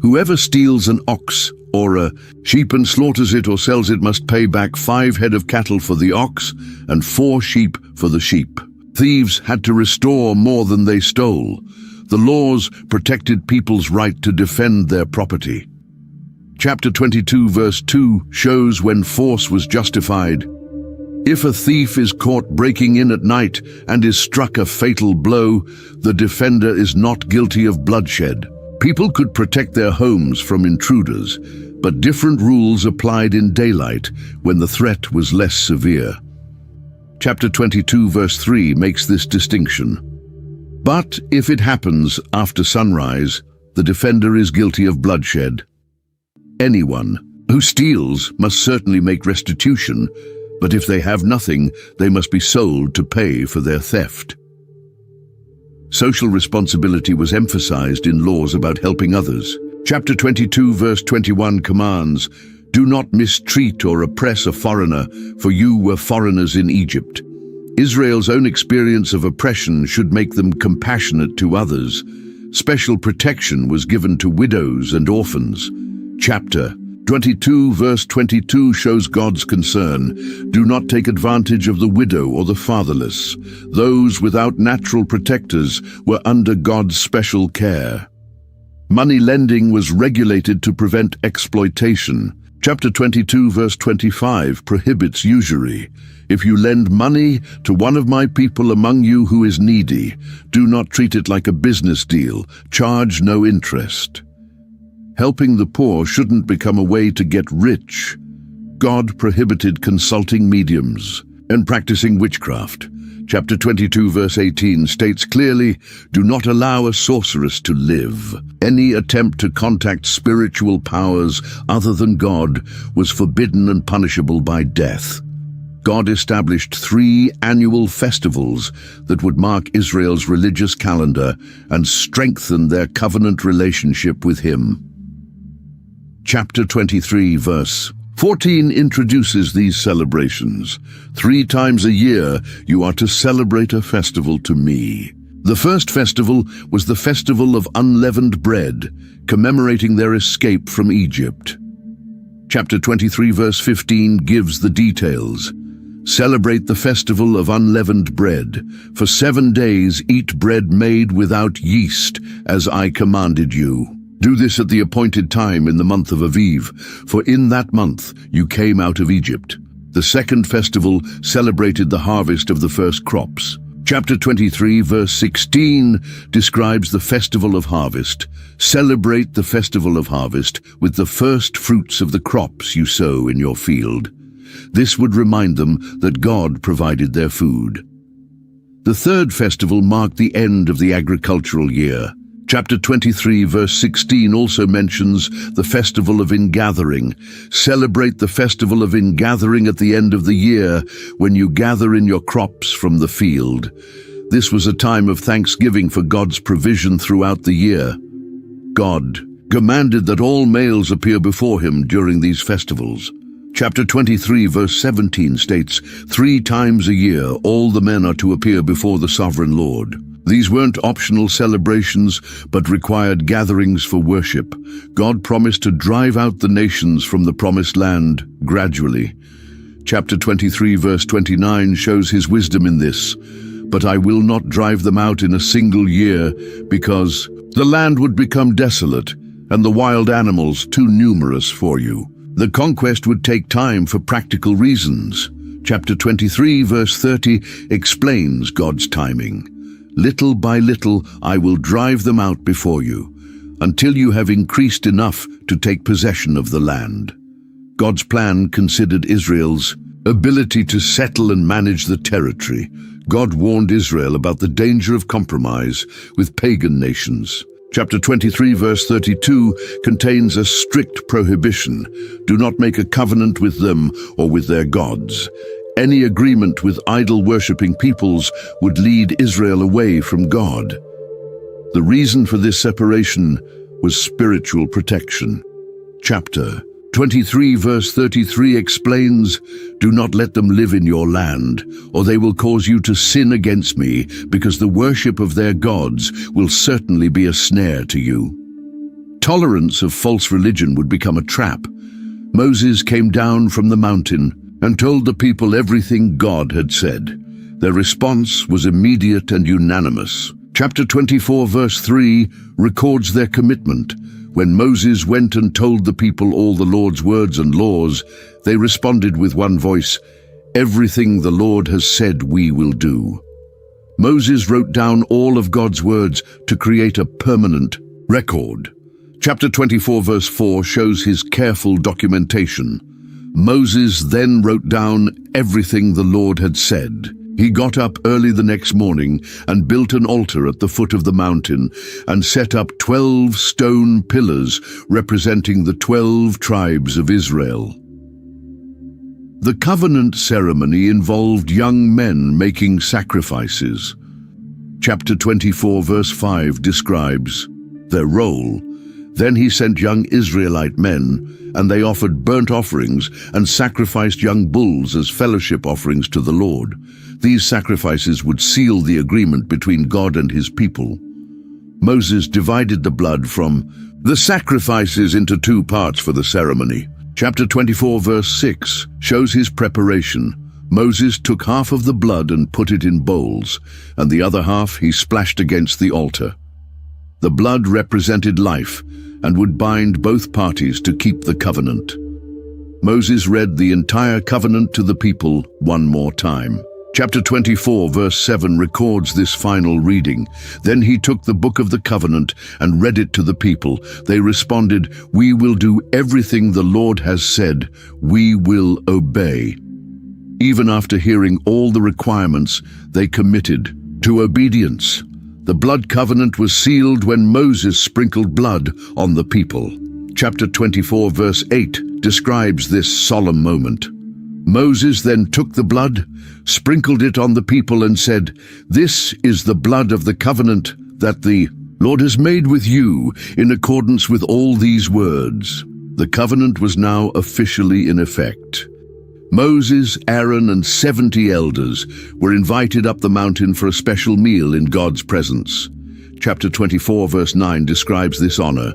Whoever steals an ox or a sheep and slaughters it or sells it must pay back 5 head of cattle for the ox and 4 sheep for the sheep. Thieves had to restore more than they stole. The laws protected people's right to defend their property. Chapter 22, verse 2 shows when force was justified. If a thief is caught breaking in at night and is struck a fatal blow, the defender is not guilty of bloodshed. People could protect their homes from intruders, but different rules applied in daylight when the threat was less severe. Chapter 22, verse 3 makes this distinction. But if it happens after sunrise, the defender is guilty of bloodshed. Anyone who steals must certainly make restitution, but if they have nothing, they must be sold to pay for their theft. Social responsibility was emphasized in laws about helping others. Chapter 22, verse 21 commands, "Do not mistreat or oppress a foreigner, for you were foreigners in Egypt." Israel's own experience of oppression should make them compassionate to others. Special protection was given to widows and orphans. Chapter 22 verse 22 shows God's concern. Do not take advantage of the widow or the fatherless. Those without natural protectors were under God's special care. Money lending was regulated to prevent exploitation. Chapter 22 verse 25 prohibits usury. If you lend money to one of my people among you who is needy, do not treat it like a business deal. Charge no interest. Helping the poor shouldn't become a way to get rich. God prohibited consulting mediums and practicing witchcraft. Chapter 22 verse 18 states clearly, do not allow a sorceress to live. Any attempt to contact spiritual powers other than God was forbidden and punishable by death. God established 3 annual festivals that would mark Israel's religious calendar and strengthen their covenant relationship with Him. Chapter 23 verse 14 introduces these celebrations. 3 times a year you are to celebrate a festival to me. The first festival was the Festival of Unleavened Bread, commemorating their escape from Egypt. Chapter 23 verse 15 gives the details. Celebrate the Festival of Unleavened Bread. For 7 days eat bread made without yeast, as I commanded you. Do this at the appointed time in the month of Aviv, for in that month you came out of Egypt. The second festival celebrated the harvest of the first crops. Chapter 23 verse 16 describes the Festival of Harvest. Celebrate the Festival of Harvest with the first fruits of the crops you sow in your field. This would remind them that God provided their food. The third festival marked the end of the agricultural year. Chapter 23 verse 16 also mentions the Festival of Ingathering. Celebrate the Festival of Ingathering at the end of the year, when you gather in your crops from the field. This was a time of thanksgiving for God's provision throughout the year. God commanded that all males appear before Him during these festivals. Chapter 23 verse 17 states, 3 times a year all the men are to appear before the Sovereign Lord. These weren't optional celebrations, but required gatherings for worship. God promised to drive out the nations from the promised land gradually. Chapter 23 verse 29 shows His wisdom in this. But I will not drive them out in a single year, because the land would become desolate, and the wild animals too numerous for you. The conquest would take time for practical reasons. Chapter 23 verse 30 explains God's timing. Little by little I will drive them out before you, until you have increased enough to take possession of the land. God's plan considered Israel's ability to settle and manage the territory. God warned Israel about the danger of compromise with pagan nations. Chapter 23 verse 32 contains a strict prohibition. Do not make a covenant with them or with their gods. Any agreement with idol-worshipping peoples would lead Israel away from God. The reason for this separation was spiritual protection. Chapter 23 verse 33 explains, do not let them live in your land, or they will cause you to sin against me, because the worship of their gods will certainly be a snare to you. Tolerance of false religion would become a trap. Moses came down from the mountain and told the people everything God had said. Their response was immediate and unanimous. Chapter 24 verse 3 records their commitment. When Moses went and told the people all the Lord's words and laws, they responded with one voice, everything the Lord has said we will do. Moses wrote down all of God's words to create a permanent record. Chapter 24 verse 4 shows his careful documentation. Moses then wrote down everything the Lord had said. He got up early the next morning and built an altar at the foot of the mountain and set up 12 stone pillars representing the 12 tribes of Israel. The covenant ceremony involved young men making sacrifices. Chapter 24 verse 5 describes their role. Then he sent young Israelite men, and they offered burnt offerings and sacrificed young bulls as fellowship offerings to the Lord. These sacrifices would seal the agreement between God and his people. Moses divided the blood from the sacrifices into two parts for the ceremony. Chapter 24, verse 6 shows his preparation. Moses took half of the blood and put it in bowls, and the other half he splashed against the altar. The blood represented life and would bind both parties to keep the covenant. Moses read the entire covenant to the people one more time. Chapter 24, verse 7 records this final reading. Then he took the book of the covenant and read it to the people. They responded, "We will do everything the Lord has said. We will obey." Even after hearing all the requirements, they committed to obedience. The blood covenant was sealed when Moses sprinkled blood on the people. Chapter 24, verse 8 describes this solemn moment. Moses then took the blood, sprinkled it on the people, and said, "This is the blood of the covenant that the Lord has made with you in accordance with all these words." The covenant was now officially in effect. Moses, Aaron, and 70 elders were invited up the mountain for a special meal in God's presence. Chapter 24, verse 9 describes this honor.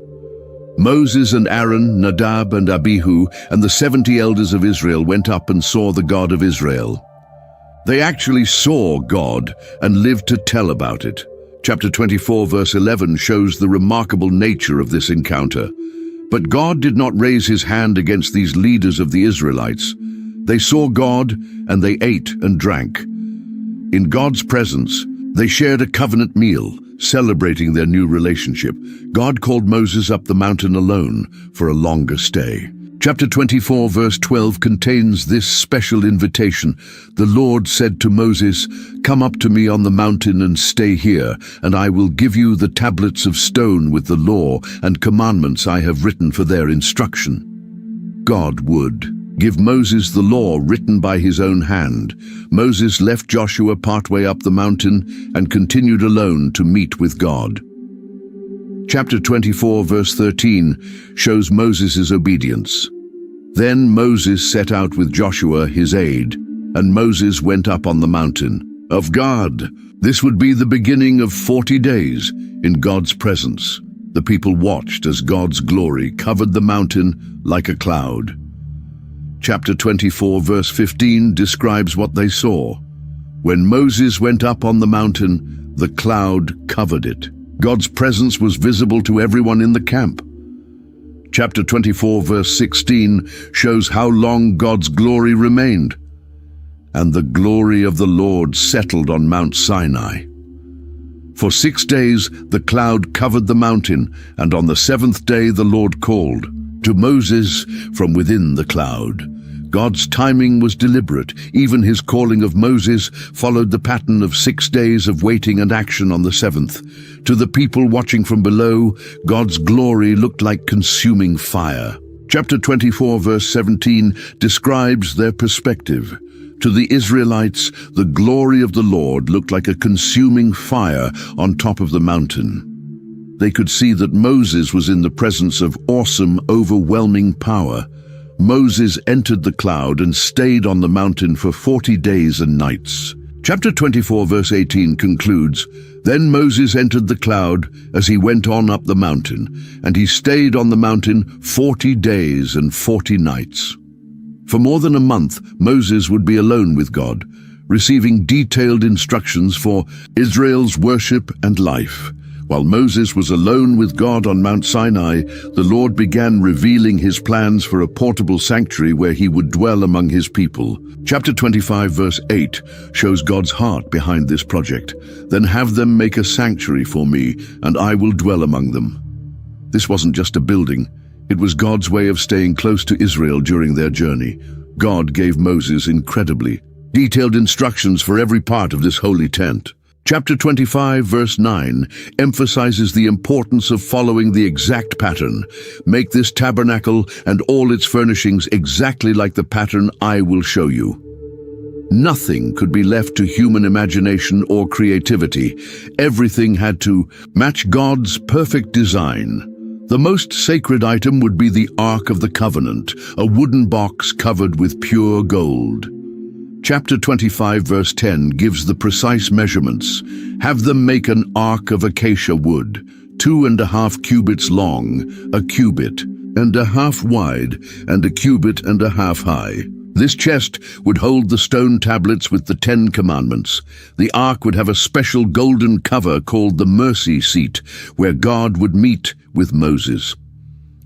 Moses and Aaron, Nadab and Abihu, and the 70 elders of Israel went up and saw the God of Israel. They actually saw God and lived to tell about it. Chapter 24, verse 11 shows the remarkable nature of this encounter. But God did not raise his hand against these leaders of the Israelites. They saw God, and they ate and drank. In God's presence, they shared a covenant meal, celebrating their new relationship. God called Moses up the mountain alone for a longer stay. Chapter 24, verse 12 contains this special invitation. The Lord said to Moses, "Come up to me on the mountain and stay here, and I will give you the tablets of stone with the law and commandments I have written for their instruction." God would give Moses the law written by his own hand. Moses left Joshua partway up the mountain and continued alone to meet with God. Chapter 24, verse 13 shows Moses' obedience. Then Moses set out with Joshua, his aide, and Moses went up on the mountain of God. This would be the beginning of 40 days in God's presence. The people watched as God's glory covered the mountain like a cloud. Chapter 24, verse 15 describes what they saw. When Moses went up on the mountain, the cloud covered it. God's presence was visible to everyone in the camp. Chapter 24, verse 16 shows how long God's glory remained. And the glory of the Lord settled on Mount Sinai. For 6 days the cloud covered the mountain, and on the 7th day the Lord called to Moses from within the cloud. God's timing was deliberate. Even his calling of Moses followed the pattern of 6 days of waiting and action on the 7th. To the people watching from below, God's glory looked like consuming fire. Chapter 24, verse 17 describes their perspective. To the Israelites, the glory of the Lord looked like a consuming fire on top of the mountain. They could see that Moses was in the presence of awesome, overwhelming power. Moses entered the cloud and stayed on the mountain for 40 days and nights. Chapter 24, verse 18 concludes, "Then Moses entered the cloud as he went on up the mountain, and he stayed on the mountain 40 days and 40 nights." For more than a month, Moses would be alone with God, receiving detailed instructions for Israel's worship and life. While Moses was alone with God on Mount Sinai, the Lord began revealing his plans for a portable sanctuary where he would dwell among his people. Chapter 25, verse 8 shows God's heart behind this project. "Then have them make a sanctuary for me, and I will dwell among them." This wasn't just a building. It was God's way of staying close to Israel during their journey. God gave Moses incredibly detailed instructions for every part of this holy tent. Chapter 25, verse 9 emphasizes the importance of following the exact pattern. "Make this tabernacle and all its furnishings exactly like the pattern I will show you." Nothing could be left to human imagination or creativity. Everything had to match God's perfect design. The most sacred item would be the Ark of the Covenant, a wooden box covered with pure gold. Chapter 25 verse 10 gives the precise measurements. Have them make an ark of acacia wood, 2.5 cubits long, a cubit and a half wide, and a cubit and a half high. This chest would hold the stone tablets with the 10 commandments. The ark would have a special golden cover called the mercy seat, where God would meet with Moses.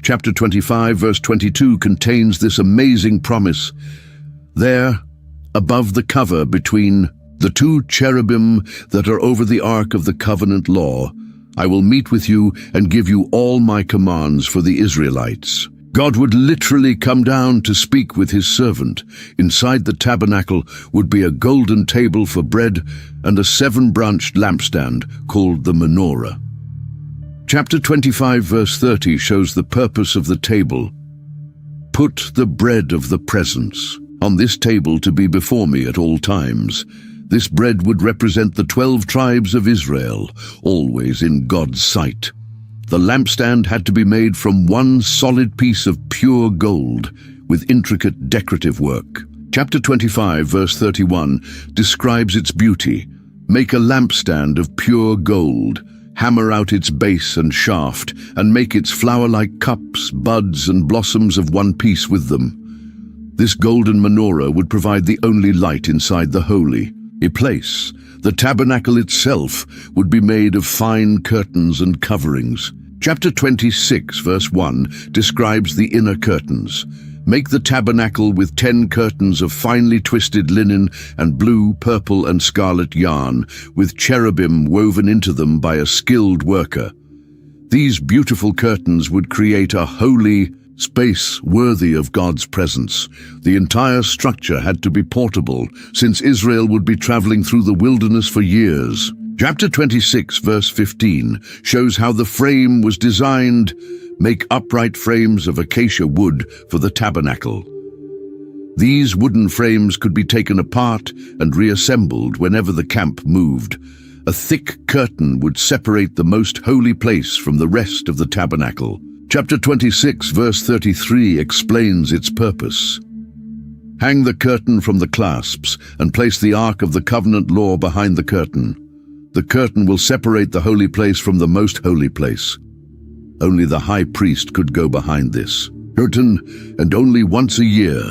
Chapter 25 verse 22 contains this amazing promise. There, above the cover between the 2 cherubim that are over the ark of the covenant law, I will meet with you and give you all my commands for the Israelites. God would literally come down to speak with his servant. Inside the tabernacle would be a golden table for bread and a 7-branched lampstand called the menorah. Chapter 25 verse 30 shows the purpose of the table. Put the bread of the presence on this table to be before me at all times. This bread would represent the 12 tribes of Israel, always in God's sight. The lampstand had to be made from one solid piece of pure gold with intricate decorative work. Chapter 25, verse 31, describes its beauty. Make a lampstand of pure gold, hammer out its base and shaft, and make its flower-like cups, buds, and blossoms of one piece with them. This golden menorah would provide the only light inside the holy place. The tabernacle itself would be made of fine curtains and coverings. Chapter 26, verse 1, describes the inner curtains. Make the tabernacle with 10 curtains of finely twisted linen and blue, purple, and scarlet yarn, with cherubim woven into them by a skilled worker. These beautiful curtains would create a holy space worthy of God's presence. The entire structure had to be portable, since Israel would be traveling through the wilderness for years. Chapter 26, verse 15, shows how the frame was designed. Make upright frames of acacia wood for the tabernacle. These wooden frames could be taken apart and reassembled whenever the camp moved. A thick curtain would separate the most holy place from the rest of the tabernacle. Chapter 26, verse 33 explains its purpose. Hang the curtain from the clasps and place the Ark of the Covenant law behind the curtain. The curtain will separate the holy place from the most holy place. Only the high priest could go behind this curtain, and only once a year,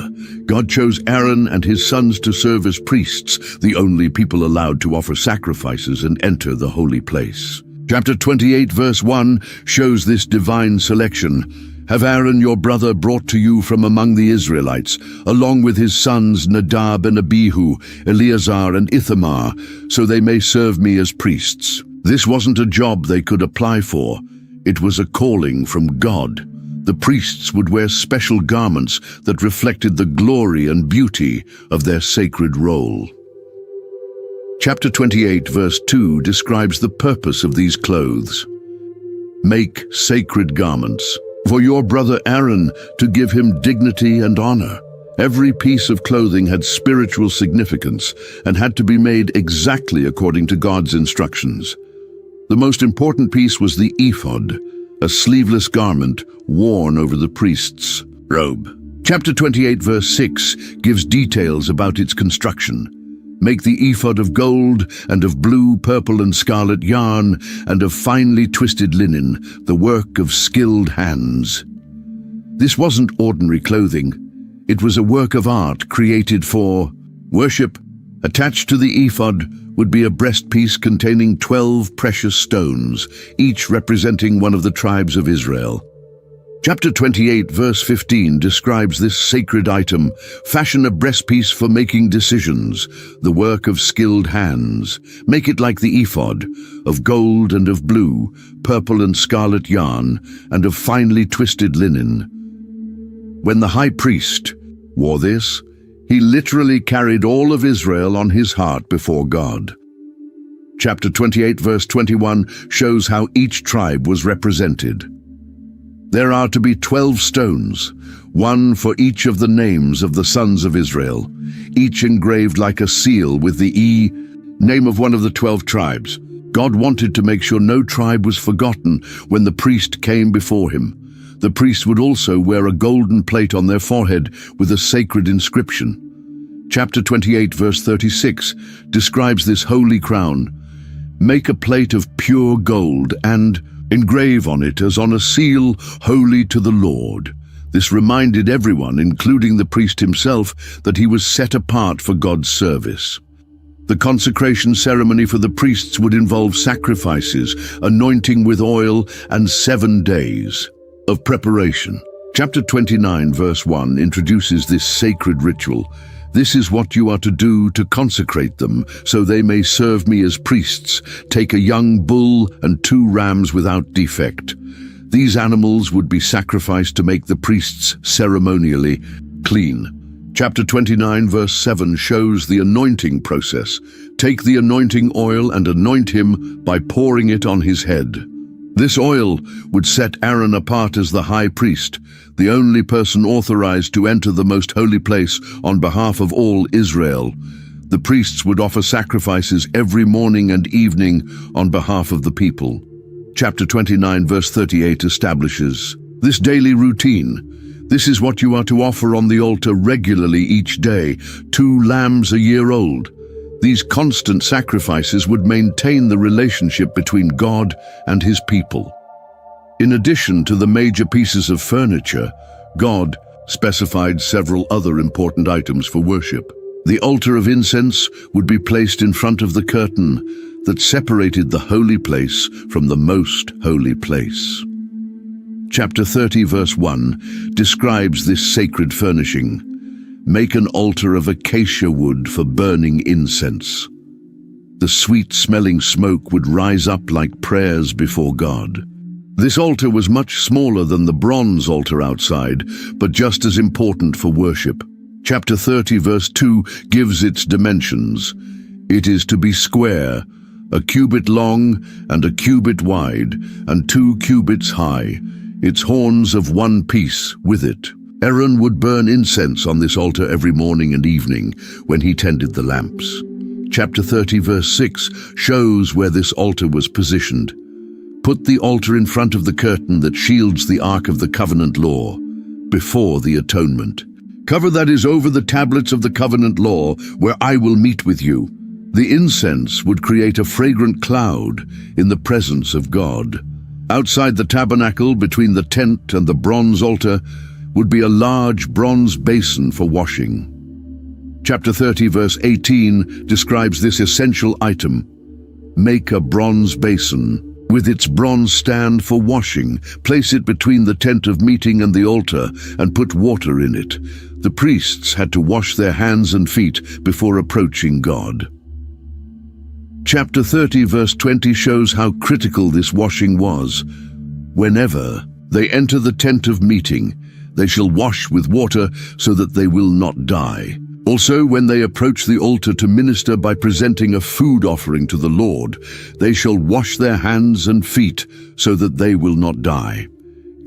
God chose Aaron and his sons to serve as priests, the only people allowed to offer sacrifices and enter the holy place. Chapter 28, verse 1 shows this divine selection. Have Aaron your brother brought to you from among the Israelites, along with his sons Nadab and Abihu, Eleazar and Ithamar, so they may serve me as priests. This wasn't a job they could apply for. It was a calling from God. The priests would wear special garments that reflected the glory and beauty of their sacred role. Chapter 28, verse 2 describes the purpose of these clothes. Make sacred garments for your brother Aaron, to give him dignity and honor. Every piece of clothing had spiritual significance and had to be made exactly according to God's instructions. The most important piece was the ephod, a sleeveless garment worn over the priest's robe. Chapter 28, verse 6 gives details about its construction. Make the ephod of gold and of blue, purple, and scarlet yarn, and of finely twisted linen, the work of skilled hands. This wasn't ordinary clothing. It was a work of art created for worship. Attached to the ephod would be a breastpiece containing 12 precious stones, each representing one of the tribes of Israel. Chapter 28, verse 15 describes this sacred item. Fashion a breastpiece for making decisions, the work of skilled hands. Make it like the ephod, of gold and of blue, purple and scarlet yarn, and of finely twisted linen. When the high priest wore this, he literally carried all of Israel on his heart before God. Chapter 28, verse 21 shows how each tribe was represented. There are to be 12 stones, one for each of the names of the sons of Israel, each engraved like a seal with the name of one of the 12 tribes. God wanted to make sure no tribe was forgotten when the priest came before him. The priest would also wear a golden plate on their forehead with a sacred inscription. Chapter 28, verse 36 describes this holy crown. Make a plate of pure gold and engrave on it as on a seal, holy to the Lord. This reminded everyone, including the priest himself, that he was set apart for God's service. The consecration ceremony for the priests would involve sacrifices, anointing with oil, and 7 days of preparation. Chapter 29, verse 1 introduces this sacred ritual. This is what you are to do to consecrate them, so they may serve me as priests. Take a young bull and 2 rams without defect. These animals would be sacrificed to make the priests ceremonially clean. Chapter 29, verse 7 shows the anointing process. Take the anointing oil and anoint him by pouring it on his head. This oil would set Aaron apart as the high priest, the only person authorized to enter the most holy place on behalf of all Israel. The priests would offer sacrifices every morning and evening on behalf of the people. Chapter 29, verse 38 establishes this daily routine. This is what you are to offer on the altar regularly each day, 2 lambs a year old. These constant sacrifices would maintain the relationship between God and his people. In addition to the major pieces of furniture, God specified several other important items for worship. The altar of incense would be placed in front of the curtain that separated the holy place from the most holy place. Chapter 30, verse 1 describes this sacred furnishing. Make an altar of acacia wood for burning incense. The sweet-smelling smoke would rise up like prayers before God. This altar was much smaller than the bronze altar outside, but just as important for worship. Chapter 30, verse 2 gives its dimensions. It is to be square, a cubit long and a cubit wide, and 2 cubits high, its horns of 1 piece with it. Aaron would burn incense on this altar every morning and evening when he tended the lamps. Chapter 30, verse 6 shows where this altar was positioned. Put the altar in front of the curtain that shields the Ark of the Covenant law, before the atonement. Cover that is over the tablets of the covenant law, where I will meet with you. The incense would create a fragrant cloud in the presence of God. Outside the tabernacle, between the tent and the bronze altar, would be a large bronze basin for washing. Chapter 30, verse 18 describes this essential item. Make a bronze basin with its bronze stand for washing. Place it between the tent of meeting and the altar and put water in it. The priests had to wash their hands and feet before approaching God. Chapter 30, verse 20 shows how critical this washing was. Whenever they enter the tent of meeting, they shall wash with water so that they will not die. Also, when they approach the altar to minister by presenting a food offering to the Lord, they shall wash their hands and feet so that they will not die.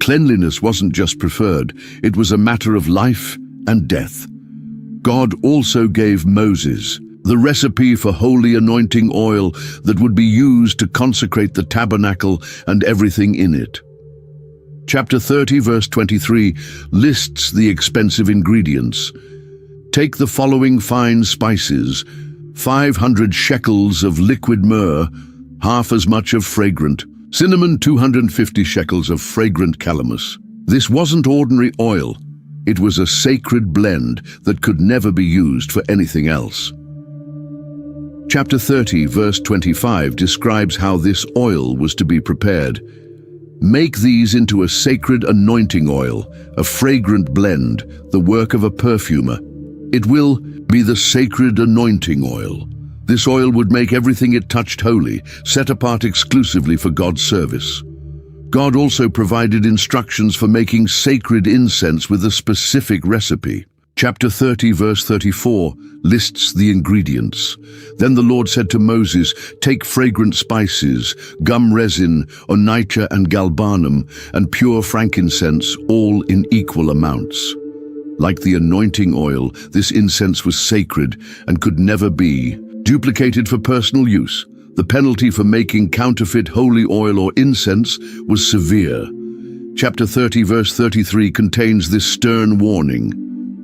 Cleanliness wasn't just preferred, it was a matter of life and death. God also gave Moses the recipe for holy anointing oil that would be used to consecrate the tabernacle and everything in it. Chapter 30, verse 23 lists the expensive ingredients. Take the following fine spices: 500 shekels of liquid myrrh, half as much of fragrant cinnamon, 250 shekels of fragrant calamus. This wasn't ordinary oil. It was a sacred blend that could never be used for anything else. Chapter 30, verse 25 describes how this oil was to be prepared. Make these into a sacred anointing oil, a fragrant blend, the work of a perfumer. It will be the sacred anointing oil. This oil would make everything it touched holy, set apart exclusively for God's service. God also provided instructions for making sacred incense with a specific recipe. Chapter 30, verse 34 lists the ingredients. Then the Lord said to Moses, take fragrant spices, gum resin, onycha and galbanum, and pure frankincense, all in equal amounts. Like the anointing oil, this incense was sacred and could never be duplicated for personal use. The The penalty for making counterfeit holy oil or incense was severe. Chapter 30, verse 33 contains this stern warning.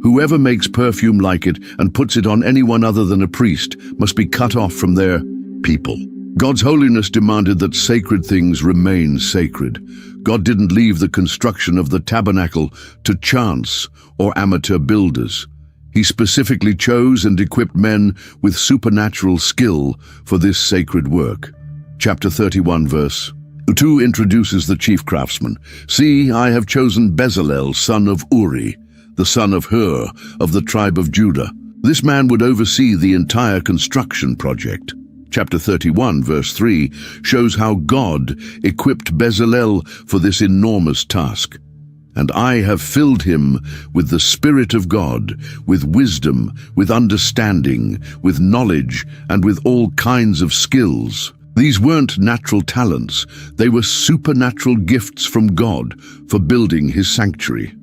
Whoever makes perfume like it and puts it on anyone other than a priest must be cut off from their people. God's holiness demanded that sacred things remain sacred. God didn't leave the construction of the tabernacle to chance or amateur builders. He specifically chose and equipped men with supernatural skill for this sacred work. Chapter 31, verse 2 introduces the chief craftsman. See, I have chosen Bezalel, son of Uri, the son of Hur, of the tribe of Judah. This man would oversee the entire construction project. Chapter 31, verse 3, shows how God equipped Bezalel for this enormous task. And I have filled him with the Spirit of God, with wisdom, with understanding, with knowledge, and with all kinds of skills. These weren't natural talents, they were supernatural gifts from God for building his sanctuary.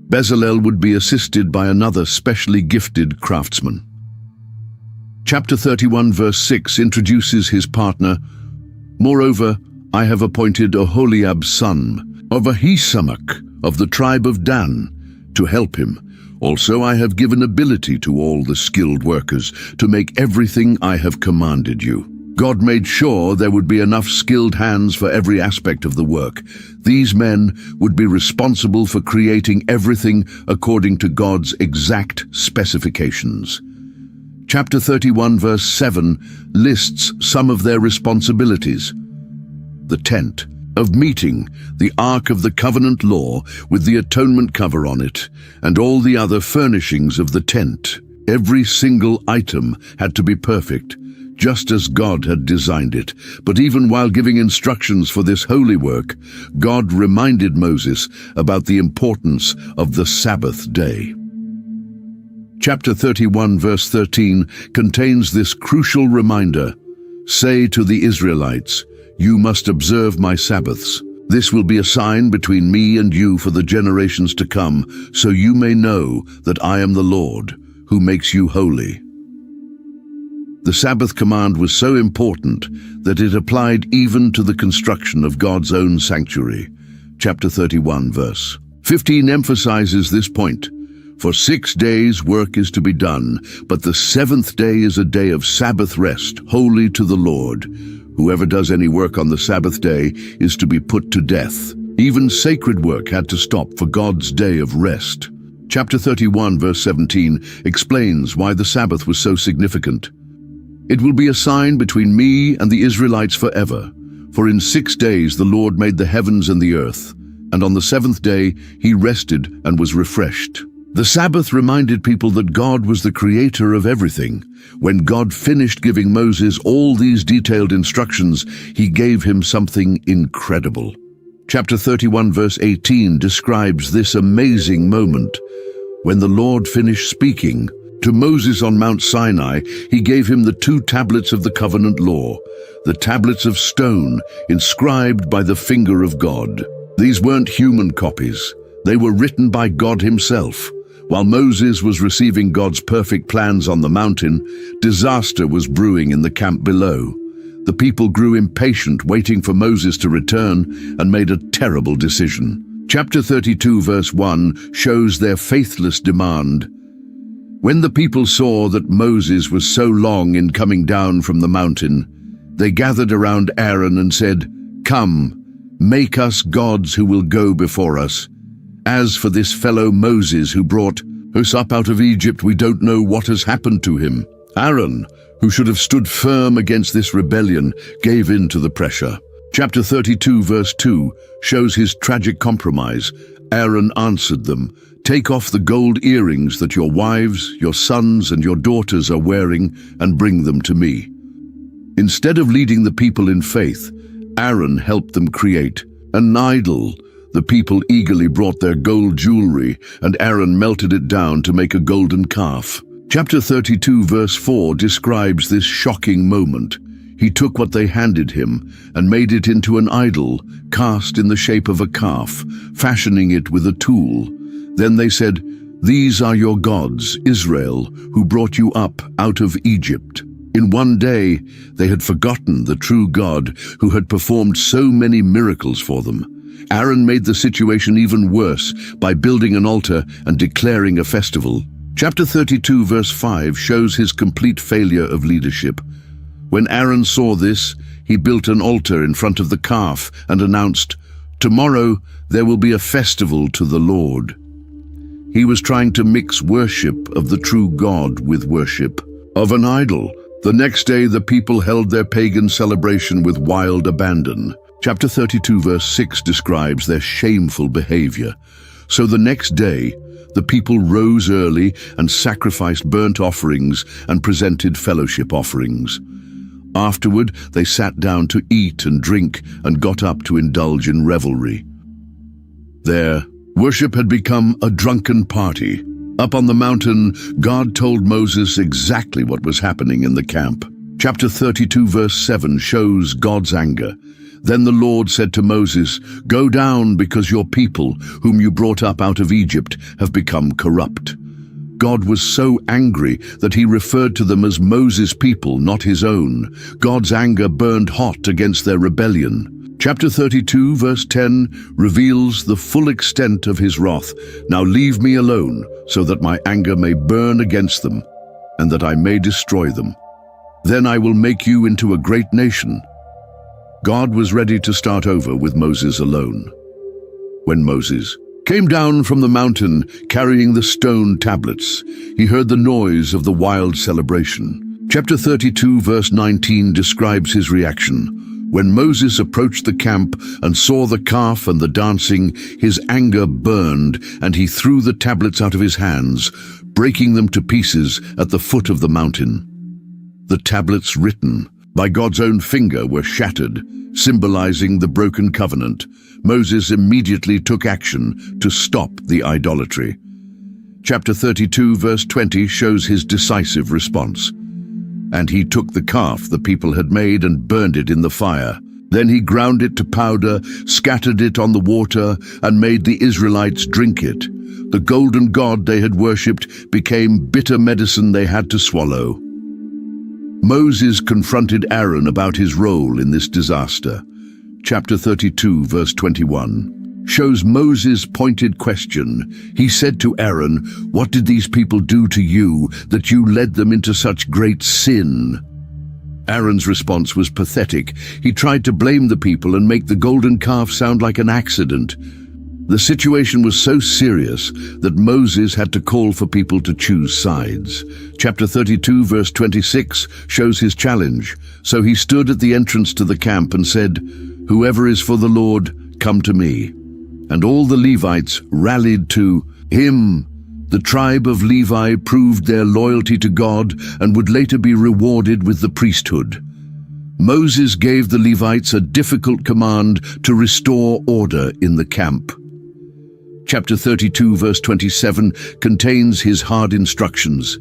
Bezalel would be assisted by another specially gifted craftsman. Chapter 31, verse 6 introduces his partner. Moreover, I have appointed Oholiab's son of Ahisamach of the tribe of Dan to help him. Also, I have given ability to all the skilled workers to make everything I have commanded you. God made sure there would be enough skilled hands for every aspect of the work. These men would be responsible for creating everything according to God's exact specifications. Chapter 31, verse 7 lists some of their responsibilities. The tent of meeting, the Ark of the Covenant law with the atonement cover on it, and all the other furnishings of the tent. Every single item had to be perfect, just as God had designed it. But even while giving instructions for this holy work, God reminded Moses about the importance of the Sabbath day. Chapter 31, verse 13 contains this crucial reminder. Say to the Israelites, you must observe my Sabbaths. This will be a sign between me and you for the generations to come, so you may know that I am the Lord, who makes you holy. The Sabbath command was so important that it applied even to the construction of God's own sanctuary. Chapter 31, verse 15 emphasizes this point. For 6 days work is to be done, but the 7th day is a day of Sabbath rest, holy to the Lord. Whoever does any work on the Sabbath day is to be put to death. Even sacred work had to stop for God's day of rest. Chapter 31, verse 17 explains why the Sabbath was so significant. It will be a sign between me and the Israelites forever. For in 6 days the Lord made the heavens and the earth, and on the 7th day he rested and was refreshed. The Sabbath reminded people that God was the creator of everything. When God finished giving Moses all these detailed instructions, he gave him something incredible. Chapter 31, verse 18 describes this amazing moment. When the Lord finished speaking to Moses on Mount Sinai, he gave him the 2 tablets of the covenant law, the tablets of stone inscribed by the finger of God. These weren't human copies. They were written by God himself. While Moses was receiving God's perfect plans on the mountain, disaster was brewing in the camp below. The people grew impatient, waiting for Moses to return, and made a terrible decision. Chapter 32, verse 1 shows their faithless demand. When the people saw that Moses was so long in coming down from the mountain, they gathered around Aaron and said, "Come, make us gods who will go before us. As for this fellow Moses who brought us up out of Egypt, we don't know what has happened to him." Aaron, who should have stood firm against this rebellion, gave in to the pressure. Chapter 32, verse 2 shows his tragic compromise. Aaron answered them, "Take off the gold earrings that your wives, your sons, and your daughters are wearing and bring them to me." Instead of leading the people in faith, Aaron helped them create an idol. The people eagerly brought their gold jewelry, and Aaron melted it down to make a golden calf. Chapter 32, verse 4 describes this shocking moment. He took what they handed him and made it into an idol, cast in the shape of a calf, fashioning it with a tool. Then they said, "These are your gods, Israel, who brought you up out of Egypt." In one day, they had forgotten the true God who had performed so many miracles for them. Aaron made the situation even worse by building an altar and declaring a festival. Chapter 32, verse 5 shows his complete failure of leadership. When Aaron saw this, he built an altar in front of the calf and announced, "Tomorrow there will be a festival to the Lord." He was trying to mix worship of the true God with worship of an idol. The next day the people held their pagan celebration with wild abandon. Chapter 32 verse 6 describes their shameful behavior. So the next day, the people rose early and sacrificed burnt offerings and presented fellowship offerings. Afterward, they sat down to eat and drink and got up to indulge in revelry. Their worship had become a drunken party. Up on the mountain, God told Moses exactly what was happening in the camp. Chapter 32 verse 7 shows God's anger. Then the Lord said to Moses, "Go down, because your people, whom you brought up out of Egypt, have become corrupt." God was so angry that he referred to them as Moses' people, not his own. God's anger burned hot against their rebellion. Chapter 32, verse 10, reveals the full extent of his wrath. "Now leave me alone, so that my anger may burn against them, and that I may destroy them. Then I will make you into a great nation." God was ready to start over with Moses alone. When Moses came down from the mountain carrying the stone tablets, he heard the noise of the wild celebration. Chapter 32, verse 19 describes his reaction. When Moses approached the camp and saw the calf and the dancing, his anger burned, and he threw the tablets out of his hands, breaking them to pieces at the foot of the mountain. The tablets written by God's own finger were shattered, symbolizing the broken covenant. Moses immediately took action to stop the idolatry. Chapter 32, verse 20 shows his decisive response. "And he took the calf the people had made and burned it in the fire. Then he ground it to powder, scattered it on the water, and made the Israelites drink it. The golden god they had worshipped became bitter medicine they had to swallow." Moses confronted Aaron about his role in this disaster. Chapter 32, verse 21, shows Moses' pointed question. He said to Aaron, "What did these people do to you that you led them into such great sin?" Aaron's response was pathetic. He tried to blame the people and make the golden calf sound like an accident. The situation was so serious that Moses had to call for people to choose sides. Chapter 32, verse 26 shows his challenge. So he stood at the entrance to the camp and said, "Whoever is for the Lord, come to me." And all the Levites rallied to him. The tribe of Levi proved their loyalty to God and would later be rewarded with the priesthood. Moses gave the Levites a difficult command to restore order in the camp. Chapter 32, verse 27 contains his hard instructions.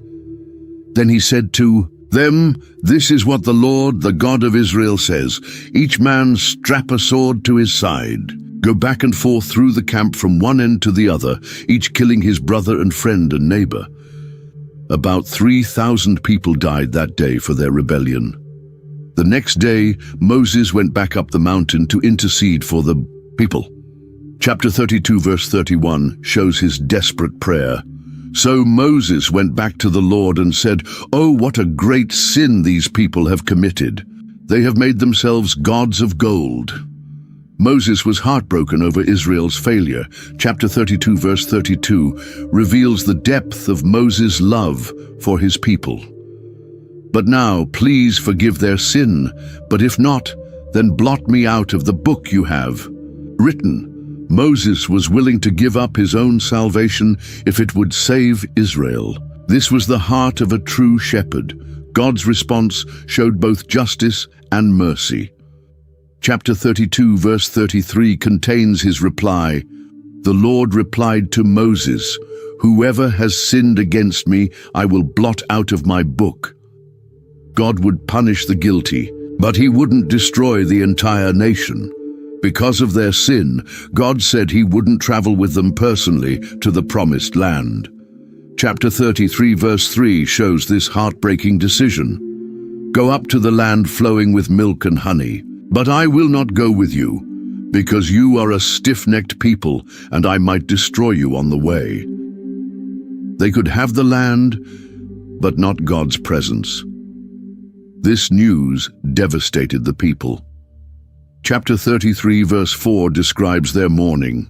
Then he said to them, "This is what the Lord, the God of Israel, says. Each man strap a sword to his side. Go back and forth through the camp from one end to the other, each killing his brother and friend and neighbor." About 3,000 people died that day for their rebellion. The next day, Moses went back up the mountain to intercede for the people. Chapter 32, verse 31 shows his desperate prayer. So Moses went back to the Lord and said, "Oh, what a great sin these people have committed. They have made themselves gods of gold." Moses was heartbroken over Israel's failure. Chapter 32, verse 32 reveals the depth of Moses' love for his people. "But now, please forgive their sin, but if not, then blot me out of the book you have written." Moses was willing to give up his own salvation if it would save Israel. This was the heart of a true shepherd. God's response showed both justice and mercy. Chapter 32, verse 33 contains his reply. The Lord replied to Moses, "Whoever has sinned against me, I will blot out of my book." God would punish the guilty, but he wouldn't destroy the entire nation. Because of their sin, God said he wouldn't travel with them personally to the promised land. Chapter 33, verse 3 shows this heartbreaking decision. Go up to the land flowing with milk and honey. But I will not go with you, because you are a stiff-necked people, and I might destroy you on the way." They could have the land, but not God's presence. This news devastated the people. Chapter 33, verse 4 describes their mourning.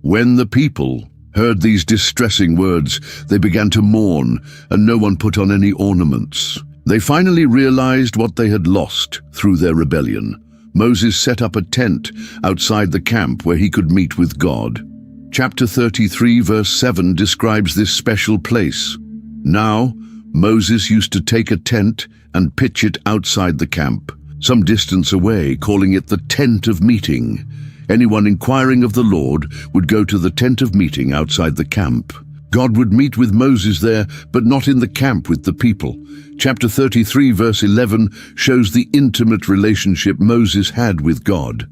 When the people heard these distressing words, they began to mourn, and no one put on any ornaments. They finally realized what they had lost through their rebellion. Moses set up a tent outside the camp where he could meet with God. Chapter 33, verse 7 describes this special place. Now, Moses used to take a tent and pitch it outside the camp, some distance away, calling it the tent of meeting. Anyone inquiring of the Lord would go to the tent of meeting outside the camp. God would meet with Moses there, but not in the camp with the people. Chapter 33, verse 11 shows the intimate relationship Moses had with God.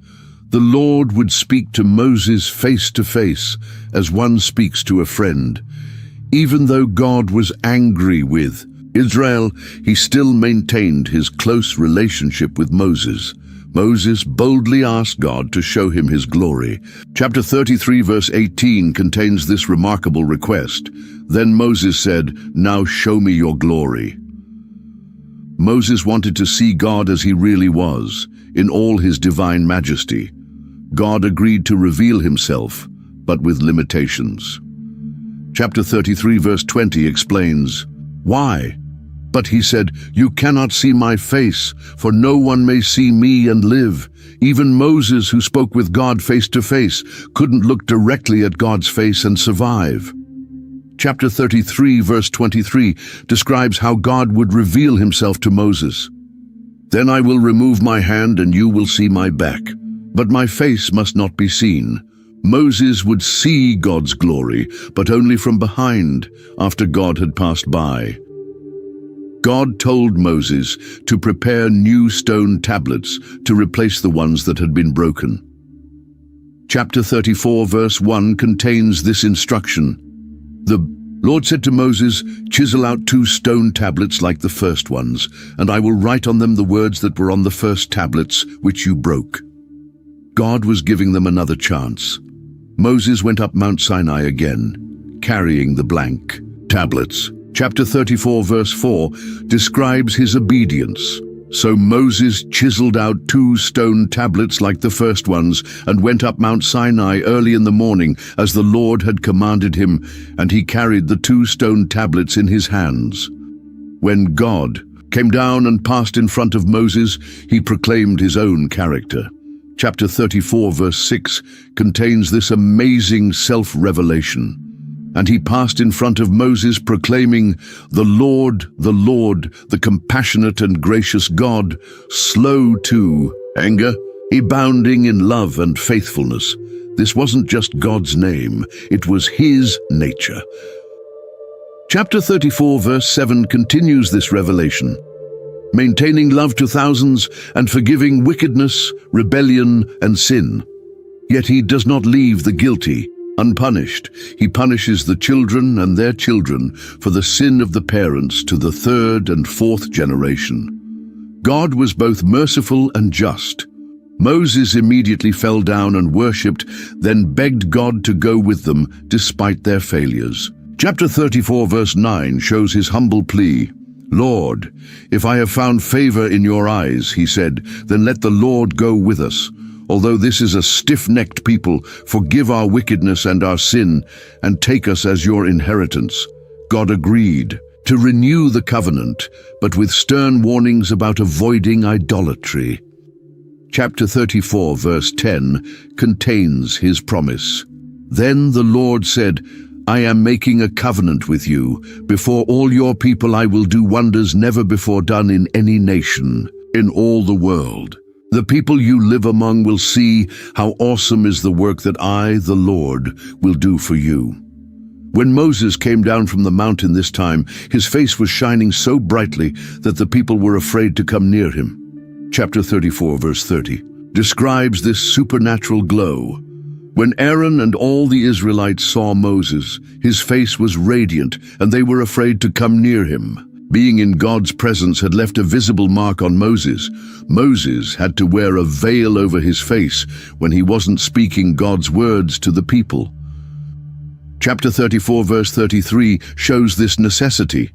The Lord would speak to Moses face to face, as one speaks to a friend. Even though God was angry with Israel, he still maintained his close relationship with Moses. Moses boldly asked God to show him his glory. Chapter 33, verse 18 contains this remarkable request. Then Moses said, "Now show me your glory." Moses wanted to see God as he really was, in all his divine majesty. God agreed to reveal himself, but with limitations. Chapter 33, verse 20 explains, "Why? But he said, 'You cannot see my face, for no one may see me and live.' Even Moses, who spoke with God face to face, couldn't look directly at God's face and survive." Chapter 33, verse 23 describes how God would reveal himself to Moses. "Then I will remove my hand and you will see my back, but my face must not be seen." Moses would see God's glory, but only from behind, after God had passed by. God told Moses to prepare new stone tablets to replace the ones that had been broken. Chapter 34, verse 1 contains this instruction. The Lord said to Moses, "Chisel out 2 stone tablets like the first ones, and I will write on them the words that were on the first tablets, which you broke." God was giving them another chance. Moses went up Mount Sinai again, carrying the blank tablets. Chapter 34, verse 4 describes his obedience. So Moses chiseled out 2 stone tablets like the first ones and went up Mount Sinai early in the morning as the Lord had commanded him, and he carried the 2 stone tablets in his hands. When God came down and passed in front of Moses, he proclaimed his own character. Chapter 34, verse 6 contains this amazing self-revelation. And he passed in front of Moses, proclaiming, the Lord, the compassionate and gracious God, slow to anger, abounding in love and faithfulness." This wasn't just God's name, it was his nature. Chapter 34, verse 7 continues this revelation. Maintaining love to thousands and forgiving wickedness, rebellion, and sin. Yet he does not leave the guilty unpunished. He punishes the children and their children for the sin of the parents to the 3rd and 4th generation. God was both merciful and just. Moses immediately fell down and worshipped, then begged God to go with them despite their failures. Chapter 34, verse 9 shows his humble plea. "Lord, if I have found favor in your eyes," he said, "then let the Lord go with us. Although this is a stiff-necked people, forgive our wickedness and our sin, and take us as your inheritance." God agreed to renew the covenant, but with stern warnings about avoiding idolatry. Chapter 34, verse 10, contains his promise. "Then the Lord said, I am making a covenant with you. Before all your people I will do wonders never before done in any nation, in all the world. The people you live among will see how awesome is the work that I, the Lord, will do for you." When Moses came down from the mountain this time, his face was shining so brightly that the people were afraid to come near him. Chapter 34, verse 30, describes this supernatural glow. When Aaron and all the Israelites saw Moses, his face was radiant, and they were afraid to come near him. Being in God's presence had left a visible mark on Moses. Moses had to wear a veil over his face when he wasn't speaking God's words to the people. Chapter 34, verse 33 shows this necessity.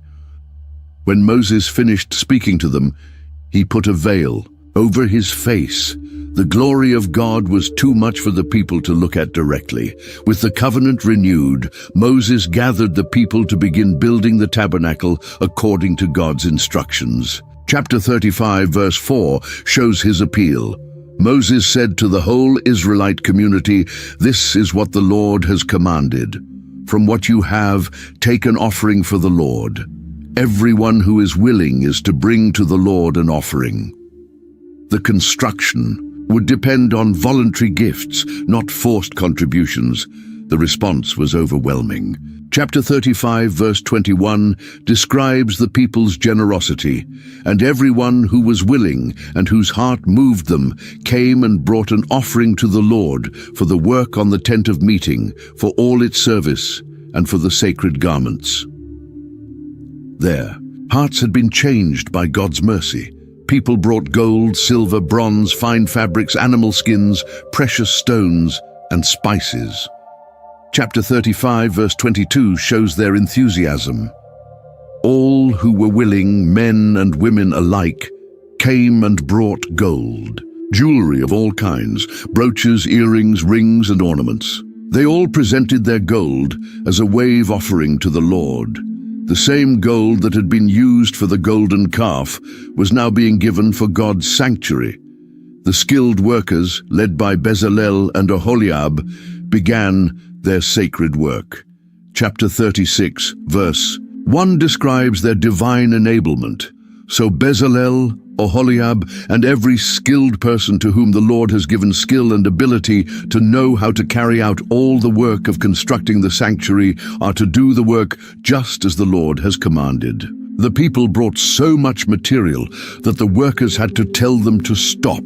When Moses finished speaking to them, he put a veil over his face. The glory of God was too much for the people to look at directly. With the covenant renewed, Moses gathered the people to begin building the tabernacle according to God's instructions. Chapter 35, verse 4 shows his appeal. Moses said to the whole Israelite community, "This is what the Lord has commanded. From what you have, take an offering for the Lord. Everyone who is willing is to bring to the Lord an offering." The construction would depend on voluntary gifts, not forced contributions. The response was overwhelming. Chapter 35, verse 21 describes the people's generosity, and everyone who was willing and whose heart moved them came and brought an offering to the Lord for the work on the tent of meeting, for all its service, and for the sacred garments. There, hearts had been changed by God's mercy. People brought gold, silver, bronze, fine fabrics, animal skins, precious stones, and spices. Chapter 35, verse 22 shows their enthusiasm. All who were willing, men and women alike, came and brought gold, jewelry of all kinds, brooches, earrings, rings, and ornaments. They all presented their gold as a wave offering to the Lord. The same gold that had been used for the golden calf was now being given for God's sanctuary. The skilled workers, led by Bezalel and Oholiab, began their sacred work. Chapter 36, verse 1 describes their divine enablement. So Bezalel, Oholiab, and every skilled person to whom the Lord has given skill and ability to know how to carry out all the work of constructing the sanctuary are to do the work just as the Lord has commanded. The people brought so much material that the workers had to tell them to stop.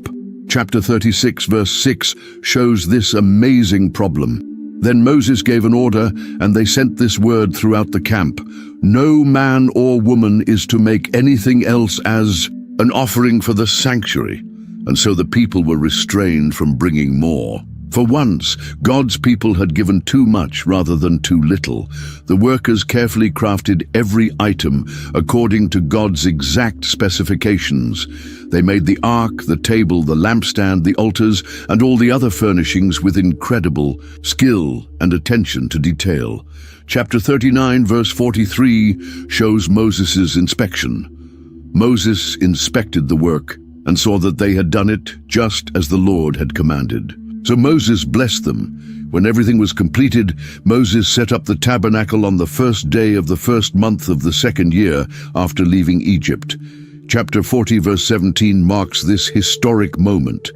Chapter 36, verse 6 shows this amazing problem. Then Moses gave an order, and they sent this word throughout the camp: "No man or woman is to make anything else as an offering for the sanctuary." And so the people were restrained from bringing more. For once, God's people had given too much rather than too little. The workers carefully crafted every item according to God's exact specifications. They made the ark, the table, the lampstand, the altars, and all the other furnishings with incredible skill and attention to detail. Chapter 39, verse 43 shows Moses' inspection. Moses inspected the work and saw that they had done it just as the Lord had commanded. So Moses blessed them. When everything was completed, Moses set up the tabernacle on the first day of the first month of the second year after leaving Egypt. Chapter 40, verse 17 marks this historic moment.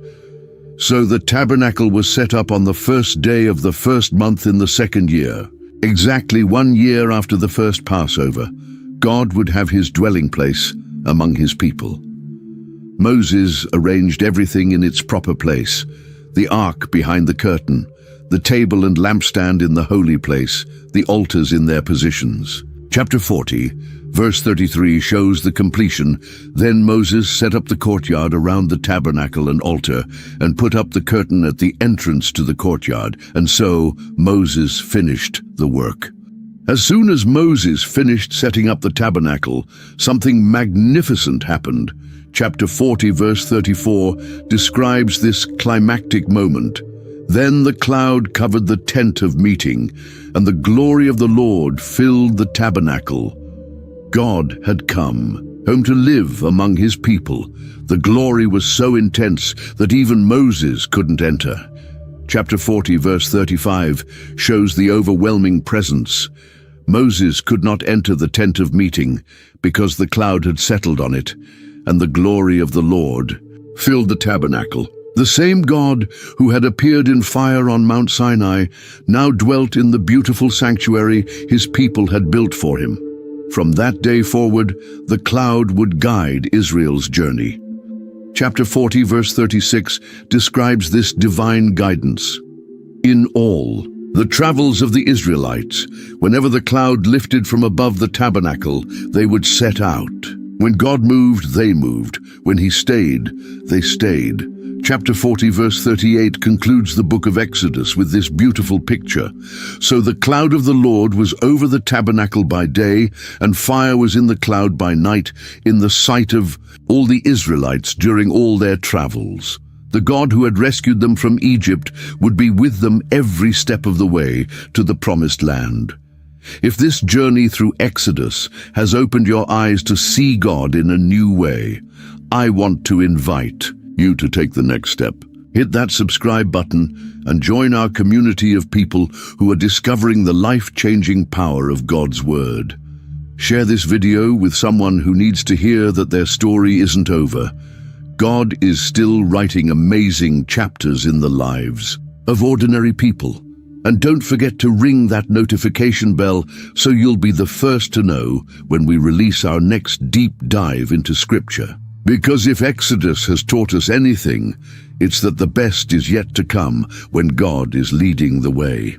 So the tabernacle was set up on the first day of the first month in the second year. Exactly 1 year after the first Passover, God would have his dwelling place among his people. Moses arranged everything in its proper place: the ark behind the curtain, the table and lampstand in the holy place, the altars in their positions. Chapter 40, verse 33 shows the completion. Then Moses set up the courtyard around the tabernacle and altar, and put up the curtain at the entrance to the courtyard, and so Moses finished the work. As soon as Moses finished setting up the tabernacle, something magnificent happened. Chapter 40, verse 34 describes this climactic moment. Then the cloud covered the tent of meeting, and the glory of the Lord filled the tabernacle. God had come home to live among his people. The glory was so intense that even Moses couldn't enter. Chapter 40, verse 35 shows the overwhelming presence. Moses could not enter the tent of meeting because the cloud had settled on it, and the glory of the Lord filled the tabernacle. The same God who had appeared in fire on Mount Sinai now dwelt in the beautiful sanctuary his people had built for him. From that day forward, the cloud would guide Israel's journey. Chapter 40, verse 36 describes this divine guidance. In all, The travels of the Israelites. Whenever the cloud lifted from above the tabernacle, they would set out. When God moved, they moved. When he stayed, they stayed. Chapter 40, verse 38 concludes the book of Exodus with this beautiful picture. So the cloud of the Lord was over the tabernacle by day, and fire was in the cloud by night, in the sight of all the Israelites during all their travels. The God who had rescued them from Egypt would be with them every step of the way to the promised land. If this journey through Exodus has opened your eyes to see God in a new way, I want to invite you to take the next step. Hit that subscribe button and join our community of people who are discovering the life-changing power of God's Word. Share this video with someone who needs to hear that their story isn't over. God is still writing amazing chapters in the lives of ordinary people. And don't forget to ring that notification bell so you'll be the first to know when we release our next deep dive into Scripture. Because if Exodus has taught us anything, it's that the best is yet to come when God is leading the way.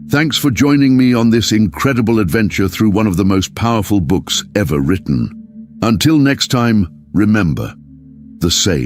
Thanks for joining me on this incredible adventure through one of the most powerful books ever written. Until next time, remember, the same.